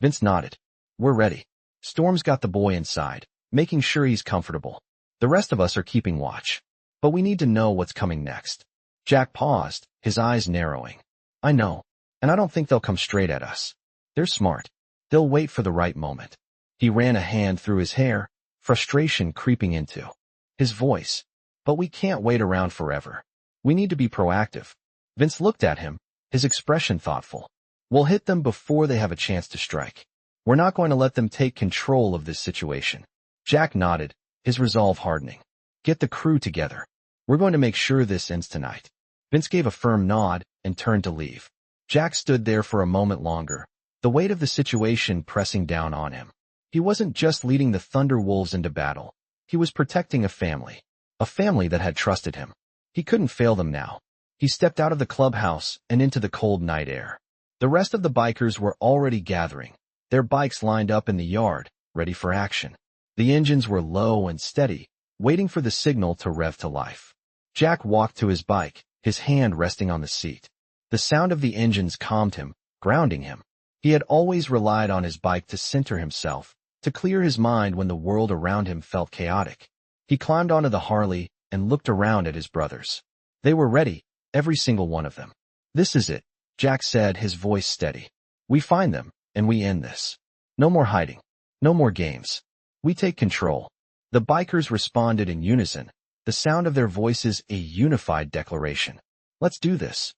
Vince nodded. "We're ready. Storm's got the boy inside, making sure he's comfortable. The rest of us are keeping watch. But we need to know what's coming next." Jack paused, his eyes narrowing. "I know, and I don't think they'll come straight at us. They're smart. They'll wait for the right moment." He ran a hand through his hair, frustration creeping into his voice. "But we can't wait around forever. We need to be proactive." Vince looked at him, his expression thoughtful. "We'll hit them before they have a chance to strike. We're not going to let them take control of this situation." Jack nodded, his resolve hardening. "Get the crew together. We're going to make sure this ends tonight." Vince gave a firm nod and turned to leave. Jack stood there for a moment longer, the weight of the situation pressing down on him. He wasn't just leading the Thunderwolves into battle. He was protecting a family that had trusted him. He couldn't fail them now. He stepped out of the clubhouse and into the cold night air. The rest of the bikers were already gathering, their bikes lined up in the yard, ready for action. The engines were low and steady, waiting for the signal to rev to life. Jack walked to his bike, his hand resting on the seat. The sound of the engines calmed him, grounding him. He had always relied on his bike to center himself, to clear his mind when the world around him felt chaotic. He climbed onto the Harley and looked around at his brothers. They were ready, every single one of them. "This is it," Jack said, his voice steady. "We find them, and we end this. No more hiding. No more games. We take control." The bikers responded in unison, the sound of their voices a unified declaration. "Let's do this."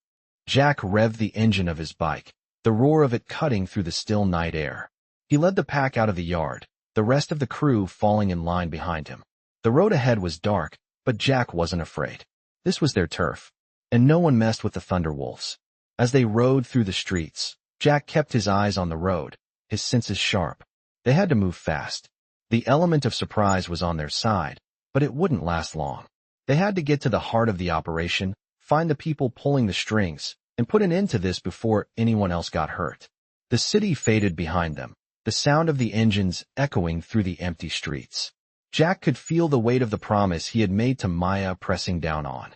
Jack revved the engine of his bike, the roar of it cutting through the still night air. He led the pack out of the yard, the rest of the crew falling in line behind him. The road ahead was dark, but Jack wasn't afraid. This was their turf, and no one messed with the Thunderwolves. As they rode through the streets, Jack kept his eyes on the road, his senses sharp. They had to move fast. The element of surprise was on their side, but it wouldn't last long. They had to get to the heart of the operation, find the people pulling the strings, and put an end to this before anyone else got hurt. The city faded behind them, the sound of the engines echoing through the empty streets. Jack could feel the weight of the promise he had made to Maya pressing down on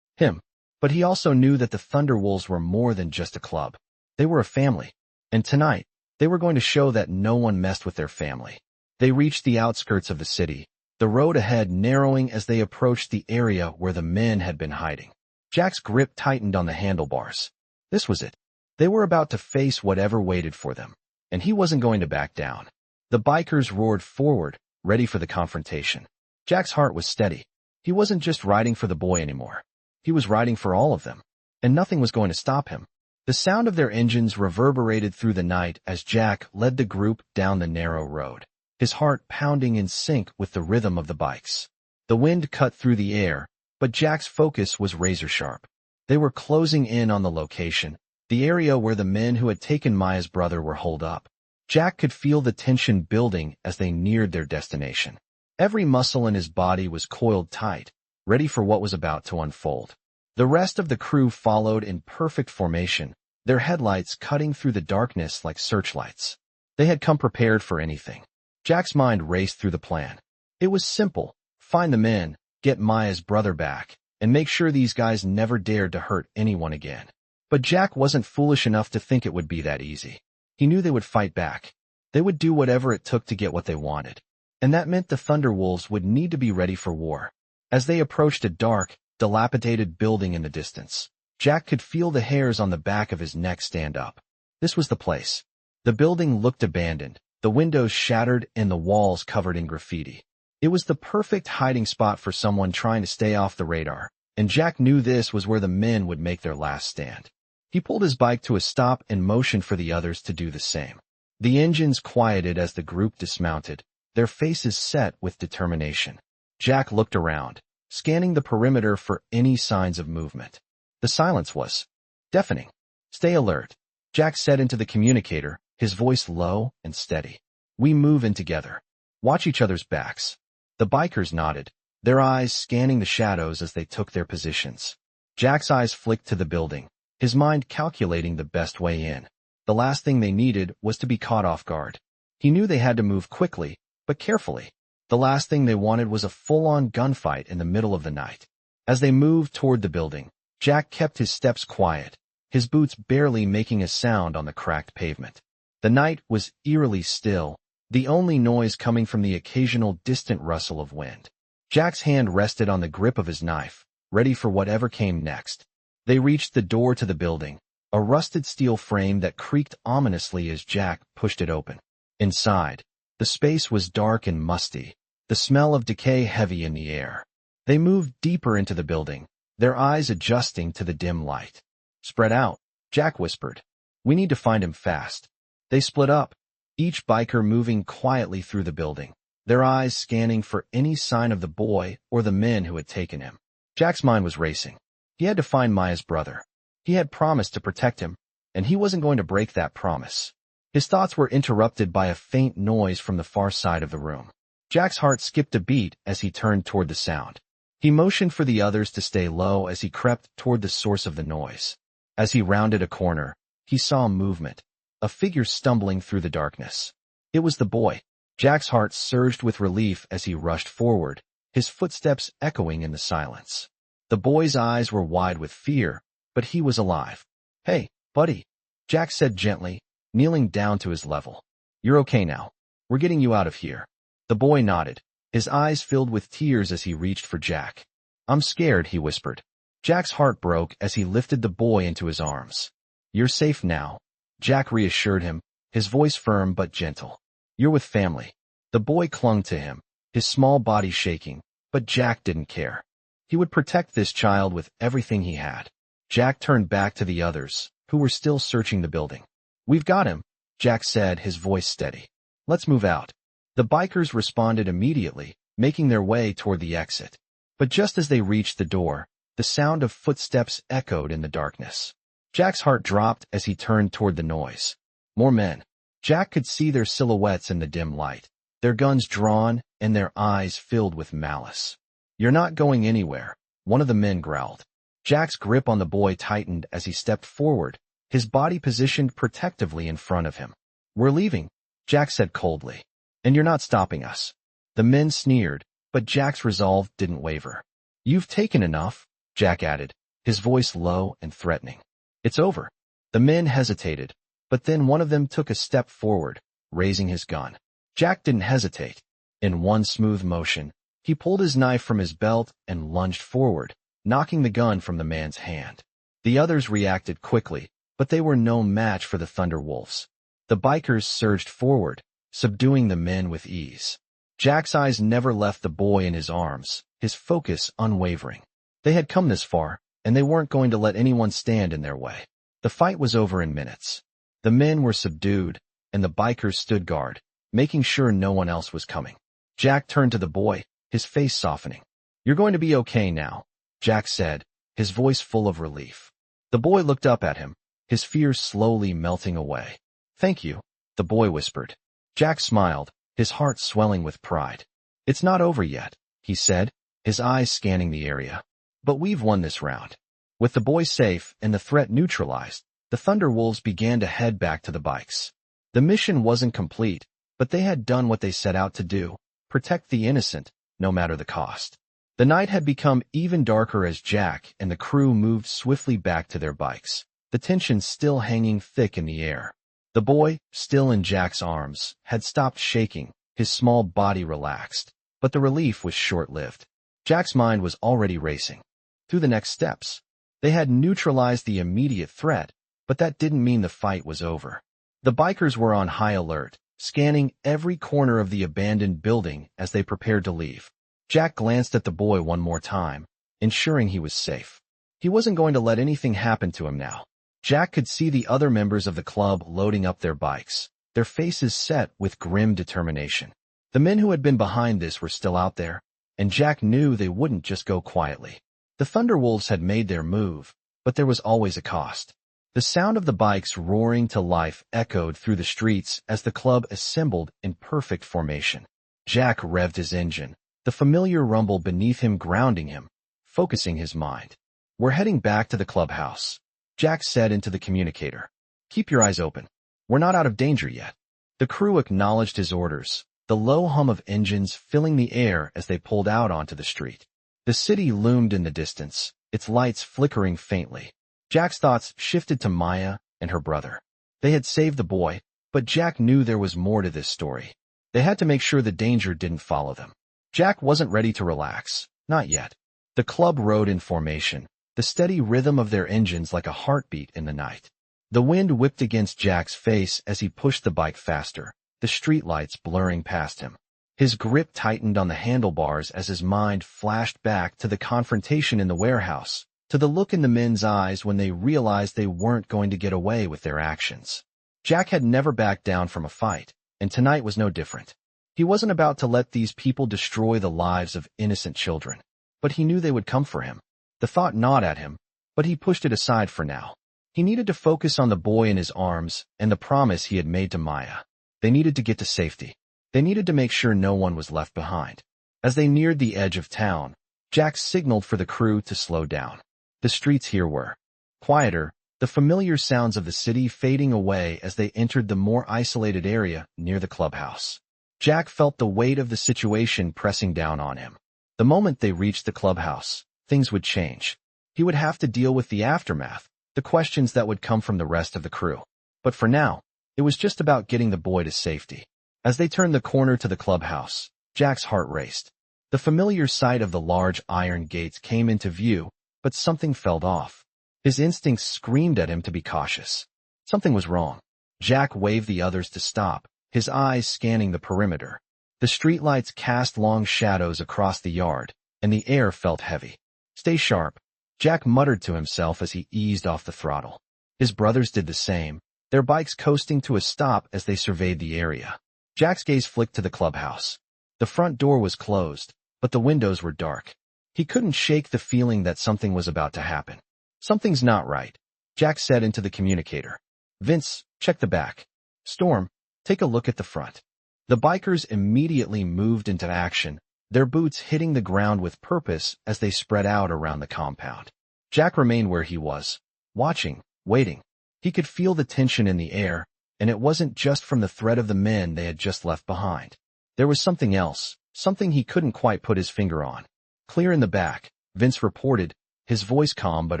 him. But he also knew that the Thunderwolves were more than just a club. They were a family. And tonight, they were going to show that no one messed with their family. They reached the outskirts of the city, the road ahead narrowing as they approached the area where the men had been hiding. Jack's grip tightened on the handlebars. This was it. They were about to face whatever waited for them, and he wasn't going to back down. The bikers roared forward, ready for the confrontation. Jack's heart was steady. He wasn't just riding for the boy anymore. He was riding for all of them, and nothing was going to stop him. The sound of their engines reverberated through the night as Jack led the group down the narrow road, his heart pounding in sync with the rhythm of the bikes. The wind cut through the air, but Jack's focus was razor-sharp. They were closing in on the location, the area where the men who had taken Maya's brother were holed up. Jack could feel the tension building as they neared their destination. Every muscle in his body was coiled tight, ready for what was about to unfold. The rest of the crew followed in perfect formation, their headlights cutting through the darkness like searchlights. They had come prepared for anything. Jack's mind raced through the plan. It was simple: find the men, get Maya's brother back, and make sure these guys never dared to hurt anyone again. But Jack wasn't foolish enough to think it would be that easy. He knew they would fight back. They would do whatever it took to get what they wanted. And that meant the Thunderwolves would need to be ready for war. As they approached a dark, dilapidated building in the distance, Jack could feel the hairs on the back of his neck stand up. This was the place. The building looked abandoned, the windows shattered and the walls covered in graffiti. It was the perfect hiding spot for someone trying to stay off the radar, and Jack knew this was where the men would make their last stand. He pulled his bike to a stop and motioned for the others to do the same. The engines quieted as the group dismounted, their faces set with determination. Jack looked around, scanning the perimeter for any signs of movement. The silence was deafening. "Stay alert," Jack said into the communicator, his voice low and steady. "We move in together. Watch each other's backs." The bikers nodded, their eyes scanning the shadows as they took their positions. Jack's eyes flicked to the building, his mind calculating the best way in. The last thing they needed was to be caught off guard. He knew they had to move quickly, but carefully. The last thing they wanted was a full-on gunfight in the middle of the night. As they moved toward the building, Jack kept his steps quiet, his boots barely making a sound on the cracked pavement. The night was eerily still, the only noise coming from the occasional distant rustle of wind. Jack's hand rested on the grip of his knife, ready for whatever came next. They reached the door to the building, a rusted steel frame that creaked ominously as Jack pushed it open. Inside, the space was dark and musty, the smell of decay heavy in the air. They moved deeper into the building, their eyes adjusting to the dim light. "Spread out," Jack whispered. "We need to find him fast." They split up, each biker moving quietly through the building, their eyes scanning for any sign of the boy or the men who had taken him. Jack's mind was racing. He had to find Maya's brother. He had promised to protect him, and he wasn't going to break that promise. His thoughts were interrupted by a faint noise from the far side of the room. Jack's heart skipped a beat as he turned toward the sound. He motioned for the others to stay low as he crept toward the source of the noise. As he rounded a corner, he saw movement, a figure stumbling through the darkness. It was the boy. Jack's heart surged with relief as he rushed forward, his footsteps echoing in the silence. The boy's eyes were wide with fear, but he was alive. "Hey, buddy," Jack said gently, kneeling down to his level. "You're okay now. We're getting you out of here." The boy nodded, his eyes filled with tears as he reached for Jack. "I'm scared," he whispered. Jack's heart broke as he lifted the boy into his arms. "You're safe now," Jack reassured him, his voice firm but gentle. "You're with family." The boy clung to him, his small body shaking, but Jack didn't care. He would protect this child with everything he had. Jack turned back to the others, who were still searching the building. "We've got him," Jack said, his voice steady. "Let's move out." The bikers responded immediately, making their way toward the exit. But just as they reached the door, the sound of footsteps echoed in the darkness. Jack's heart dropped as he turned toward the noise. More men. Jack could see their silhouettes in the dim light, their guns drawn and their eyes filled with malice. "You're not going anywhere," one of the men growled. Jack's grip on the boy tightened as he stepped forward, his body positioned protectively in front of him. "We're leaving," Jack said coldly. "And you're not stopping us." The men sneered, but Jack's resolve didn't waver. "You've taken enough," Jack added, his voice low and threatening. "It's over." The men hesitated, but then one of them took a step forward, raising his gun. Jack didn't hesitate. In one smooth motion, he pulled his knife from his belt and lunged forward, knocking the gun from the man's hand. The others reacted quickly, but they were no match for the Thunderwolves. The bikers surged forward, subduing the men with ease. Jack's eyes never left the boy in his arms, his focus unwavering. They had come this far, and they weren't going to let anyone stand in their way. The fight was over in minutes. The men were subdued, and the bikers stood guard, making sure no one else was coming. Jack turned to the boy, his face softening. "You're going to be okay now," Jack said, his voice full of relief. The boy looked up at him, his fears slowly melting away. "Thank you," the boy whispered. Jack smiled, his heart swelling with pride. "It's not over yet," he said, his eyes scanning the area. "But we've won this round." With the boy safe and the threat neutralized, the Thunderwolves began to head back to the bikes. The mission wasn't complete, but they had done what they set out to do, protect the innocent, no matter the cost. The night had become even darker as Jack and the crew moved swiftly back to their bikes, the tension still hanging thick in the air. The boy, still in Jack's arms, had stopped shaking, his small body relaxed, but the relief was short-lived. Jack's mind was already racing. Through the next steps. They had neutralized the immediate threat, but that didn't mean the fight was over. The bikers were on high alert, scanning every corner of the abandoned building as they prepared to leave. Jack glanced at the boy one more time, ensuring he was safe. He wasn't going to let anything happen to him now. Jack could see the other members of the club loading up their bikes, their faces set with grim determination. The men who had been behind this were still out there, and Jack knew they wouldn't just go quietly. The Thunderwolves had made their move, but there was always a cost. The sound of the bikes roaring to life echoed through the streets as the club assembled in perfect formation. Jack revved his engine, the familiar rumble beneath him grounding him, focusing his mind. "We're heading back to the clubhouse," Jack said into the communicator. "Keep your eyes open. We're not out of danger yet." The crew acknowledged his orders, the low hum of engines filling the air as they pulled out onto the street. The city loomed in the distance, its lights flickering faintly. Jack's thoughts shifted to Maya and her brother. They had saved the boy, but Jack knew there was more to this story. They had to make sure the danger didn't follow them. Jack wasn't ready to relax, not yet. The club rode in formation, the steady rhythm of their engines like a heartbeat in the night. The wind whipped against Jack's face as he pushed the bike faster, the streetlights blurring past him. His grip tightened on the handlebars as his mind flashed back to the confrontation in the warehouse, to the look in the men's eyes when they realized they weren't going to get away with their actions. Jack had never backed down from a fight, and tonight was no different. He wasn't about to let these people destroy the lives of innocent children, but he knew they would come for him. The thought gnawed at him, but he pushed it aside for now. He needed to focus on the boy in his arms and the promise he had made to Maya. They needed to get to safety. They needed to make sure no one was left behind. As they neared the edge of town, Jack signaled for the crew to slow down. The streets here were quieter, the familiar sounds of the city fading away as they entered the more isolated area near the clubhouse. Jack felt the weight of the situation pressing down on him. The moment they reached the clubhouse, things would change. He would have to deal with the aftermath, the questions that would come from the rest of the crew. But for now, it was just about getting the boy to safety. As they turned the corner to the clubhouse, Jack's heart raced. The familiar sight of the large iron gates came into view, but something felt off. His instincts screamed at him to be cautious. Something was wrong. Jack waved the others to stop, his eyes scanning the perimeter. The streetlights cast long shadows across the yard, and the air felt heavy. "Stay sharp," Jack muttered to himself as he eased off the throttle. His brothers did the same, their bikes coasting to a stop as they surveyed the area. Jack's gaze flicked to the clubhouse. The front door was closed, but the windows were dark. He couldn't shake the feeling that something was about to happen. "Something's not right," Jack said into the communicator. "Vince, check the back. Storm, take a look at the front." The bikers immediately moved into action, their boots hitting the ground with purpose as they spread out around the compound. Jack remained where he was, watching, waiting. He could feel the tension in the air, and it wasn't just from the threat of the men they had just left behind. There was something else, something he couldn't quite put his finger on. "Clear in the back," Vince reported, his voice calm but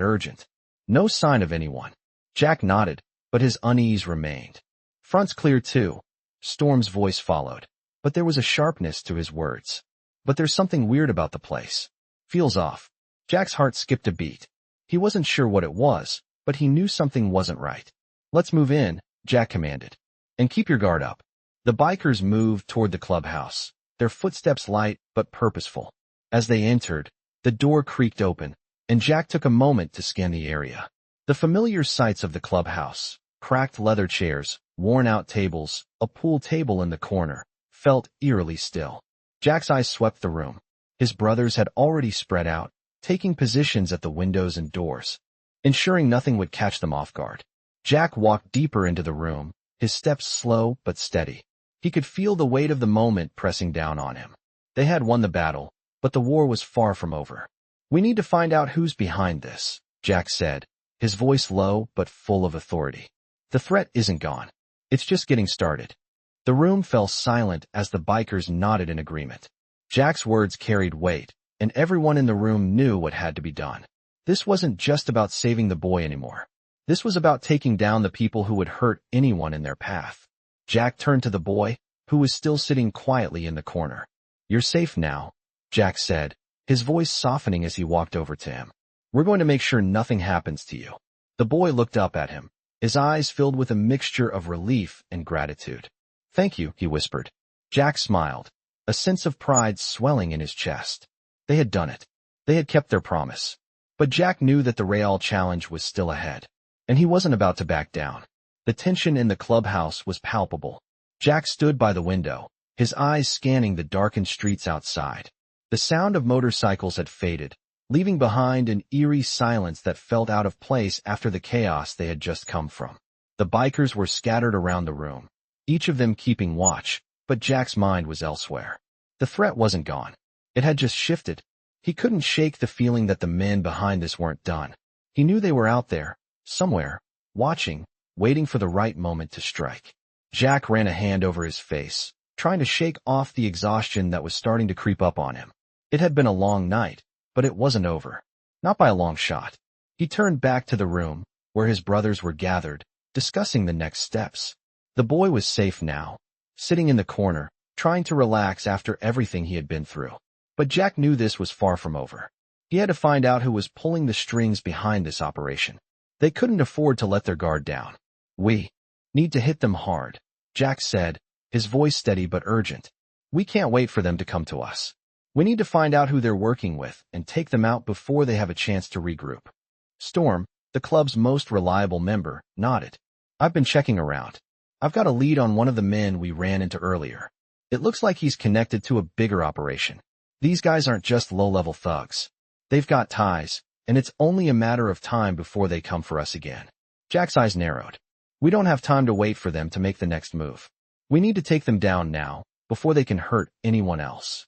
urgent. No sign of anyone. Jack nodded, but his unease remained. "Front's clear too," Storm's voice followed, but there was a sharpness to his words. "But there's something weird about the place. Feels off." Jack's heart skipped a beat. He wasn't sure what it was, but he knew something wasn't right. "Let's move in," Jack commanded. "And keep your guard up." The bikers moved toward the clubhouse, their footsteps light but purposeful. As they entered, the door creaked open, and Jack took a moment to scan the area. The familiar sights of the clubhouse, cracked leather chairs, worn-out tables, a pool table in the corner, felt eerily still. Jack's eyes swept the room. His brothers had already spread out, taking positions at the windows and doors, ensuring nothing would catch them off guard. Jack walked deeper into the room, his steps slow but steady. He could feel the weight of the moment pressing down on him. They had won the battle, but the war was far from over. "We need to find out who's behind this," Jack said, his voice low but full of authority. "The threat isn't gone. It's just getting started." The room fell silent as the bikers nodded in agreement. Jack's words carried weight, and everyone in the room knew what had to be done. This wasn't just about saving the boy anymore. This was about taking down the people who would hurt anyone in their path. Jack turned to the boy, who was still sitting quietly in the corner. "You're safe now," Jack said, his voice softening as he walked over to him. "We're going to make sure nothing happens to you." The boy looked up at him, his eyes filled with a mixture of relief and gratitude. Thank you, he whispered. Jack smiled, a sense of pride swelling in his chest. They had done it. They had kept their promise. But Jack knew that the real challenge was still ahead, and he wasn't about to back down. The tension in the clubhouse was palpable. Jack stood by the window, his eyes scanning the darkened streets outside. The sound of motorcycles had faded, leaving behind an eerie silence that felt out of place after the chaos they had just come from. The bikers were scattered around the room, each of them keeping watch, but Jack's mind was elsewhere. The threat wasn't gone. It had just shifted. He couldn't shake the feeling that the men behind this weren't done. He knew they were out there, somewhere, watching, waiting for the right moment to strike. Jack ran a hand over his face, trying to shake off the exhaustion that was starting to creep up on him. It had been a long night, but it wasn't over. Not by a long shot. He turned back to the room, where his brothers were gathered, discussing the next steps. The boy was safe now, sitting in the corner, trying to relax after everything he had been through. But Jack knew this was far from over. He had to find out who was pulling the strings behind this operation. They couldn't afford to let their guard down. We need to hit them hard, Jack said, his voice steady but urgent. We can't wait for them to come to us. We need to find out who they're working with and take them out before they have a chance to regroup. Storm, the club's most reliable member, nodded. I've been checking around. I've got a lead on one of the men we ran into earlier. It looks like he's connected to a bigger operation. These guys aren't just low-level thugs. They've got ties, and it's only a matter of time before they come for us again. Jack's eyes narrowed. We don't have time to wait for them to make the next move. We need to take them down now, before they can hurt anyone else.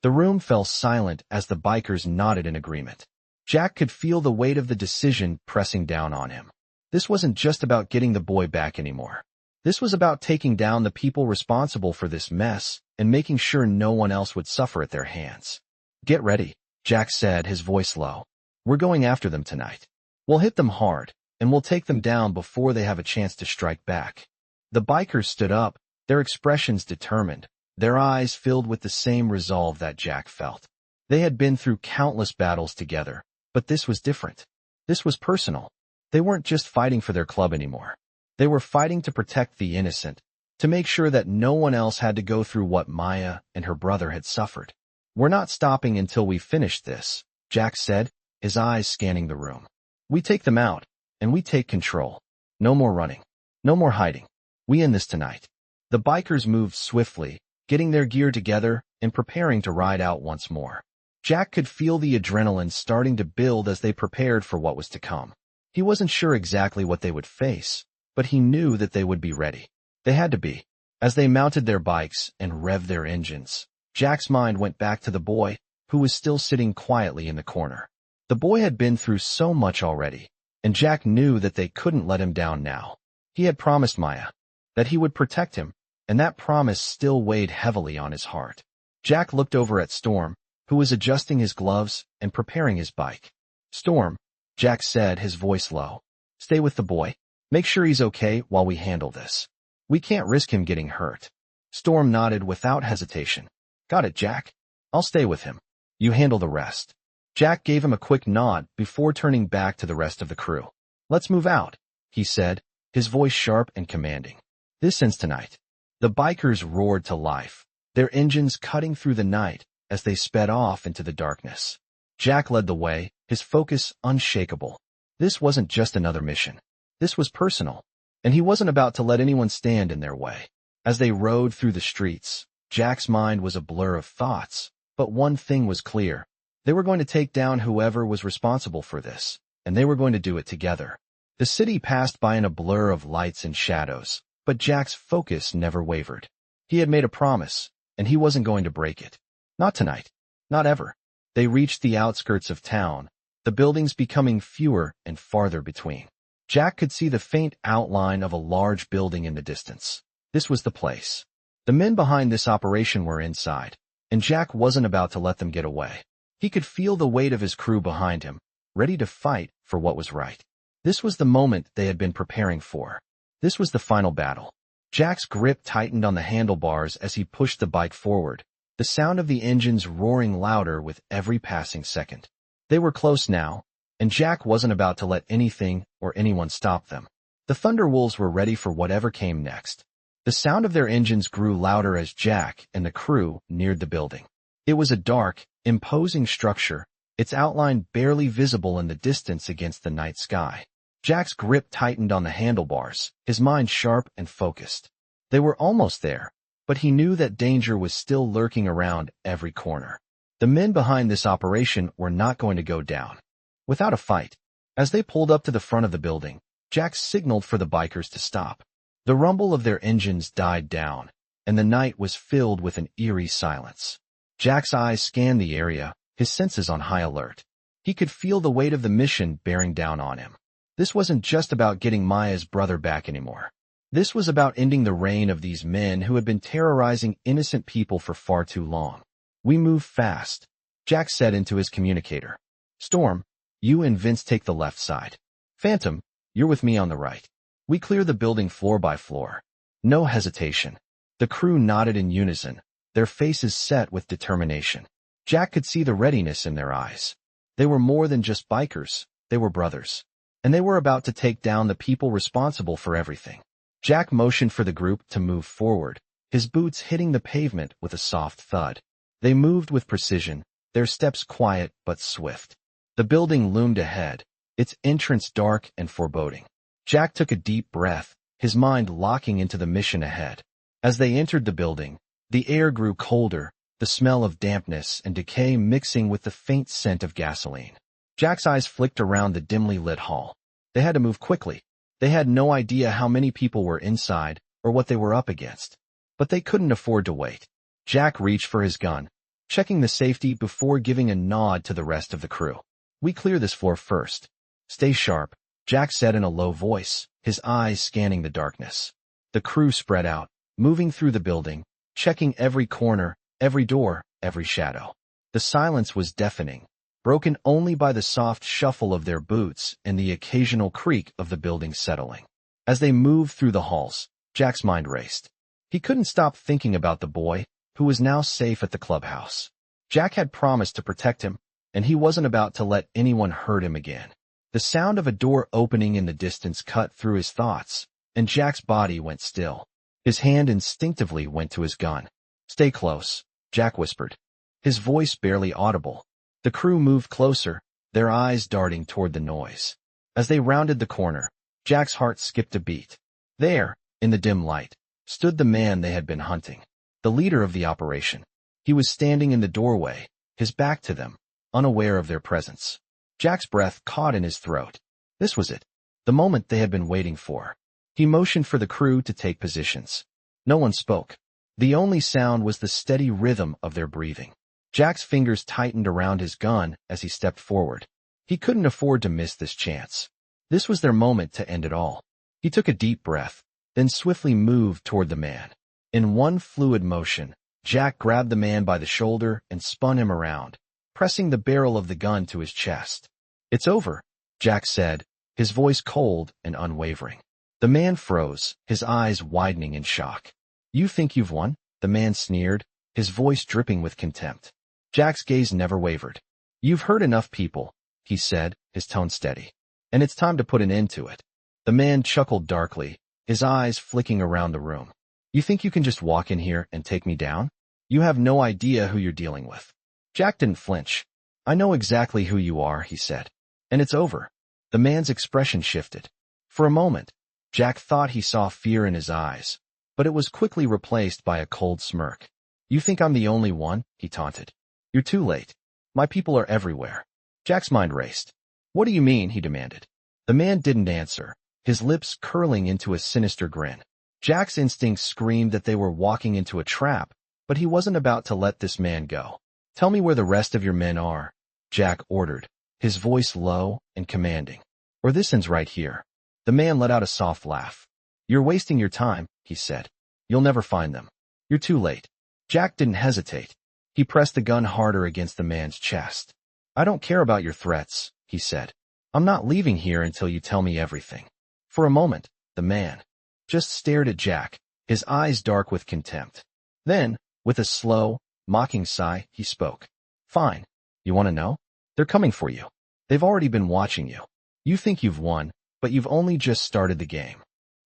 The room fell silent as the bikers nodded in agreement. Jack could feel the weight of the decision pressing down on him. This wasn't just about getting the boy back anymore. This was about taking down the people responsible for this mess and making sure no one else would suffer at their hands. Get ready, Jack said, his voice low. We're going after them tonight. We'll hit them hard, and we'll take them down before they have a chance to strike back. The bikers stood up, their expressions determined, their eyes filled with the same resolve that Jack felt. They had been through countless battles together, but this was different. This was personal. They weren't just fighting for their club anymore. They were fighting to protect the innocent, to make sure that no one else had to go through what Maya and her brother had suffered. We're not stopping until we finish this, Jack said, his eyes scanning the room. We take them out, and we take control. No more running. No more hiding. We end this tonight. The bikers moved swiftly, getting their gear together and preparing to ride out once more. Jack could feel the adrenaline starting to build as they prepared for what was to come. He wasn't sure exactly what they would face, but he knew that they would be ready. They had to be. As they mounted their bikes and revved their engines, Jack's mind went back to the boy, who was still sitting quietly in the corner. The boy had been through so much already, and Jack knew that they couldn't let him down now. He had promised Maya that he would protect him, and that promise still weighed heavily on his heart. Jack looked over at Storm, who was adjusting his gloves and preparing his bike. Storm, Jack said, his voice low. Stay with the boy. Make sure he's okay while we handle this. We can't risk him getting hurt. Storm nodded without hesitation. Got it, Jack. I'll stay with him. You handle the rest. Jack gave him a quick nod before turning back to the rest of the crew. Let's move out, he said, his voice sharp and commanding. This ends tonight. The bikers roared to life, their engines cutting through the night as they sped off into the darkness. Jack led the way, his focus unshakable. This wasn't just another mission. This was personal, and he wasn't about to let anyone stand in their way. As they rode through the streets, Jack's mind was a blur of thoughts, but one thing was clear. They were going to take down whoever was responsible for this, and they were going to do it together. The city passed by in a blur of lights and shadows, but Jack's focus never wavered. He had made a promise, and he wasn't going to break it. Not tonight. Not ever. They reached the outskirts of town, the buildings becoming fewer and farther between. Jack could see the faint outline of a large building in the distance. This was the place. The men behind this operation were inside, and Jack wasn't about to let them get away. He could feel the weight of his crew behind him, ready to fight for what was right. This was the moment they had been preparing for. This was the final battle. Jack's grip tightened on the handlebars as he pushed the bike forward, the sound of the engines roaring louder with every passing second. They were close now, and Jack wasn't about to let anything or anyone stop them. The Thunderwolves were ready for whatever came next. The sound of their engines grew louder as Jack and the crew neared the building. It was a dark, imposing structure, its outline barely visible in the distance against the night sky. Jack's grip tightened on the handlebars, his mind sharp and focused. They were almost there, but he knew that danger was still lurking around every corner. The men behind this operation were not going to go down without a fight. As they pulled up to the front of the building, Jack signaled for the bikers to stop. The rumble of their engines died down, and the night was filled with an eerie silence. Jack's eyes scanned the area, his senses on high alert. He could feel the weight of the mission bearing down on him. This wasn't just about getting Maya's brother back anymore. This was about ending the reign of these men who had been terrorizing innocent people for far too long. "We move fast," Jack said into his communicator. "Storm, you and Vince take the left side. Phantom, you're with me on the right. We clear the building floor by floor." No hesitation. The crew nodded in unison, their faces set with determination. Jack could see the readiness in their eyes. They were more than just bikers, they were brothers. And they were about to take down the people responsible for everything. Jack motioned for the group to move forward, his boots hitting the pavement with a soft thud. They moved with precision, their steps quiet but swift. The building loomed ahead, its entrance dark and foreboding. Jack took a deep breath, his mind locking into the mission ahead. As they entered the building, the air grew colder, the smell of dampness and decay mixing with the faint scent of gasoline. Jack's eyes flicked around the dimly lit hall. They had to move quickly. They had no idea how many people were inside or what they were up against. But they couldn't afford to wait. Jack reached for his gun, checking the safety before giving a nod to the rest of the crew. "We clear this floor first. Stay sharp," Jack said in a low voice, his eyes scanning the darkness. The crew spread out, moving through the building, checking every corner, every door, every shadow. The silence was deafening, broken only by the soft shuffle of their boots and the occasional creak of the building settling. As they moved through the halls, Jack's mind raced. He couldn't stop thinking about the boy, who was now safe at the clubhouse. Jack had promised to protect him, and he wasn't about to let anyone hurt him again. The sound of a door opening in the distance cut through his thoughts, and Jack's body went still. His hand instinctively went to his gun. "Stay close," Jack whispered, his voice barely audible. The crew moved closer, their eyes darting toward the noise. As they rounded the corner, Jack's heart skipped a beat. There, in the dim light, stood the man they had been hunting, the leader of the operation. He was standing in the doorway, his back to them, unaware of their presence. Jack's breath caught in his throat. This was it, the moment they had been waiting for. He motioned for the crew to take positions. No one spoke. The only sound was the steady rhythm of their breathing. Jack's fingers tightened around his gun as he stepped forward. He couldn't afford to miss this chance. This was their moment to end it all. He took a deep breath, then swiftly moved toward the man. In one fluid motion, Jack grabbed the man by the shoulder and spun him around, pressing the barrel of the gun to his chest. "It's over," Jack said, his voice cold and unwavering. The man froze, his eyes widening in shock. "You think you've won?" the man sneered, his voice dripping with contempt. Jack's gaze never wavered. "You've hurt enough people," he said, his tone steady. "And it's time to put an end to it." The man chuckled darkly, his eyes flicking around the room. "You think you can just walk in here and take me down? You have no idea who you're dealing with." Jack didn't flinch. "I know exactly who you are," he said. "And it's over." The man's expression shifted. For a moment, Jack thought he saw fear in his eyes, but it was quickly replaced by a cold smirk. "You think I'm the only one?" he taunted. "You're too late. My people are everywhere." Jack's mind raced. "What do you mean?" he demanded. The man didn't answer, his lips curling into a sinister grin. Jack's instincts screamed that they were walking into a trap, but he wasn't about to let this man go. "Tell me where the rest of your men are," Jack ordered, his voice low and commanding. "Or this ends right here." The man let out a soft laugh. "You're wasting your time," he said. "You'll never find them. You're too late." Jack didn't hesitate. He pressed the gun harder against the man's chest. "I don't care about your threats," he said. "I'm not leaving here until you tell me everything." For a moment, the man just stared at Jack, his eyes dark with contempt. Then, with a slow, mocking sigh, he spoke. "Fine. You want to know? They're coming for you. They've already been watching you. You think you've won, but you've only just started the game."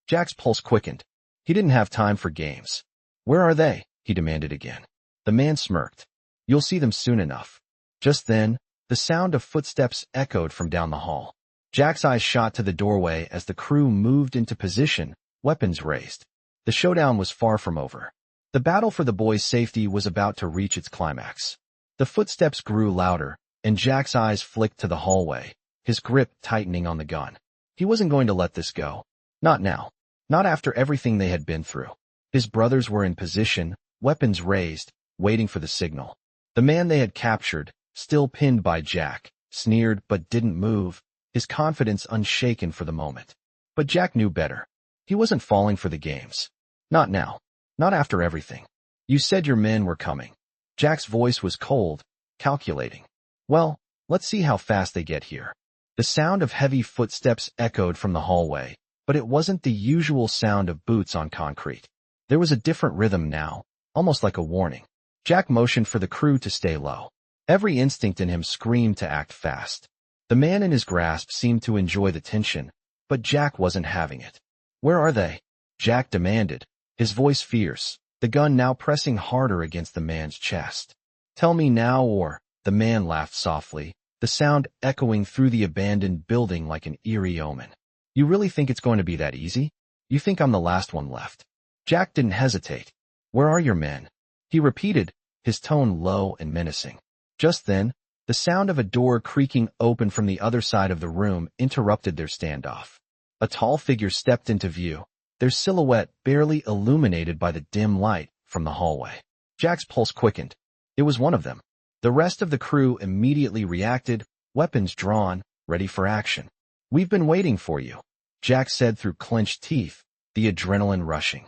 Jack's pulse quickened. He didn't have time for games. Where are they? He demanded again. The man smirked. You'll see them soon enough. Just then, the sound of footsteps echoed from down the hall. Jack's eyes shot to the doorway as the crew moved into position, weapons raised. The showdown was far from over. The battle for the boys' safety was about to reach its climax. The footsteps grew louder, and Jack's eyes flicked to the hallway, his grip tightening on the gun. He wasn't going to let this go. Not now. Not after everything they had been through. His brothers were in position, weapons raised, waiting for the signal. The man they had captured, still pinned by Jack, sneered but didn't move, his confidence unshaken for the moment. But Jack knew better. He wasn't falling for the games. Not now. Not after everything. You said your men were coming. Jack's voice was cold, calculating. Well, let's see how fast they get here. The sound of heavy footsteps echoed from the hallway, but it wasn't the usual sound of boots on concrete. There was a different rhythm now, almost like a warning. Jack motioned for the crew to stay low. Every instinct in him screamed to act fast. The man in his grasp seemed to enjoy the tension, but Jack wasn't having it. Where are they? Jack demanded, his voice fierce, the gun now pressing harder against the man's chest. Tell me now or... The man laughed softly, the sound echoing through the abandoned building like an eerie omen. You really think it's going to be that easy? You think I'm the last one left? Jack didn't hesitate. Where are your men? He repeated, his tone low and menacing. Just then, the sound of a door creaking open from the other side of the room interrupted their standoff. A tall figure stepped into view, their silhouette barely illuminated by the dim light from the hallway. Jack's pulse quickened. It was one of them. The rest of the crew immediately reacted, weapons drawn, ready for action. We've been waiting for you, Jack said through clenched teeth, the adrenaline rushing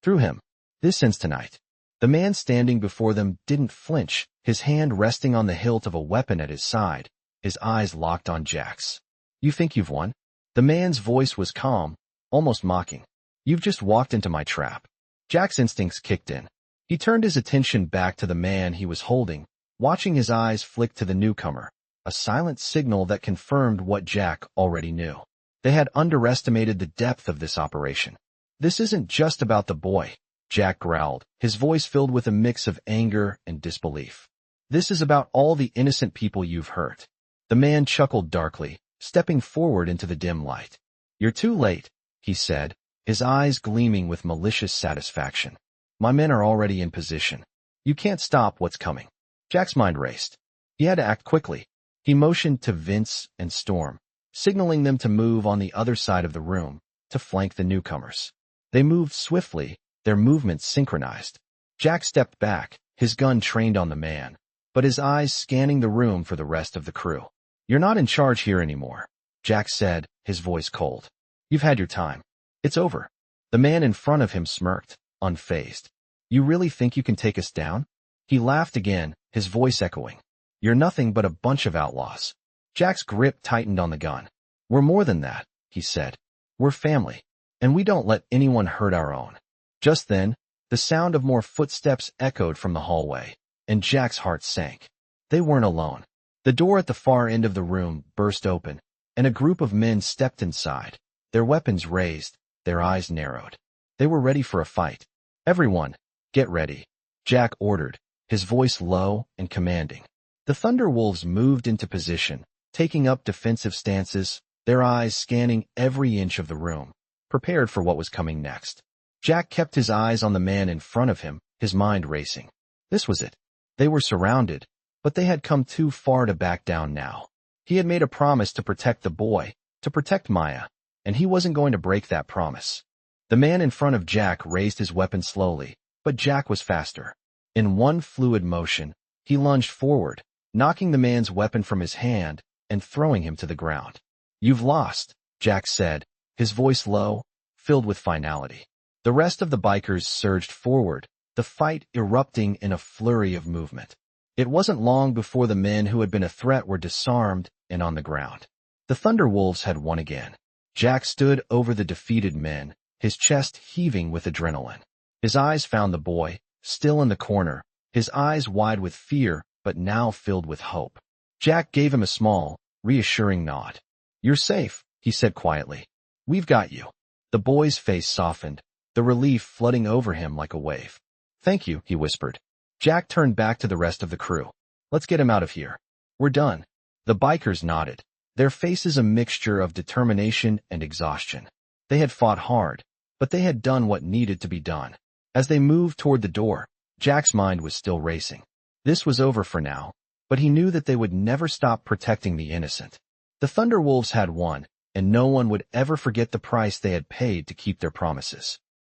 through him. This ends tonight. The man standing before them didn't flinch, his hand resting on the hilt of a weapon at his side, his eyes locked on Jack's. You think you've won? The man's voice was calm, almost mocking. You've just walked into my trap. Jack's instincts kicked in. He turned his attention back to the man he was holding, watching his eyes flick to the newcomer, a silent signal that confirmed what Jack already knew. They had underestimated the depth of this operation. This isn't just about the boy, Jack growled, his voice filled with a mix of anger and disbelief. This is about all the innocent people you've hurt. The man chuckled darkly, stepping forward into the dim light. You're too late, he said, his eyes gleaming with malicious satisfaction. My men are already in position. You can't stop what's coming. Jack's mind raced. He had to act quickly. He motioned to Vince and Storm, signaling them to move on the other side of the room, to flank the newcomers. They moved swiftly, their movements synchronized. Jack stepped back, his gun trained on the man, but his eyes scanning the room for the rest of the crew. You're not in charge here anymore, Jack said, his voice cold. You've had your time. It's over. The man in front of him smirked, unfazed. You really think you can take us down? He laughed again, his voice echoing. You're nothing but a bunch of outlaws. Jack's grip tightened on the gun. We're more than that, he said. We're family, and we don't let anyone hurt our own. Just then, the sound of more footsteps echoed from the hallway, and Jack's heart sank. They weren't alone. The door at the far end of the room burst open, and a group of men stepped inside, their weapons raised, their eyes narrowed. They were ready for a fight. Everyone, get ready, Jack ordered, his voice low and commanding. The Thunderwolves moved into position, taking up defensive stances, their eyes scanning every inch of the room, prepared for what was coming next. Jack kept his eyes on the man in front of him, his mind racing. This was it. They were surrounded, but they had come too far to back down now. He had made a promise to protect the boy, to protect Maya, and he wasn't going to break that promise. The man in front of Jack raised his weapon slowly, but Jack was faster. In one fluid motion, he lunged forward, knocking the man's weapon from his hand and throwing him to the ground. You've lost, Jack said, his voice low, filled with finality. The rest of the bikers surged forward, the fight erupting in a flurry of movement. It wasn't long before the men who had been a threat were disarmed and on the ground. The Thunderwolves had won again. Jack stood over the defeated men, his chest heaving with adrenaline. His eyes found the boy, still in the corner, his eyes wide with fear, but now filled with hope. Jack gave him a small, reassuring nod. You're safe, he said quietly. We've got you. The boy's face softened, the relief flooding over him like a wave. "Thank you," he whispered. Jack turned back to the rest of the crew. "Let's get him out of here. We're done." The bikers nodded, their faces a mixture of determination and exhaustion. They had fought hard, but they had done what needed to be done. As they moved toward the door, Jack's mind was still racing. This was over for now, but he knew that they would never stop protecting the innocent. The Thunderwolves had won, and no one would ever forget the price they had paid to keep their promises.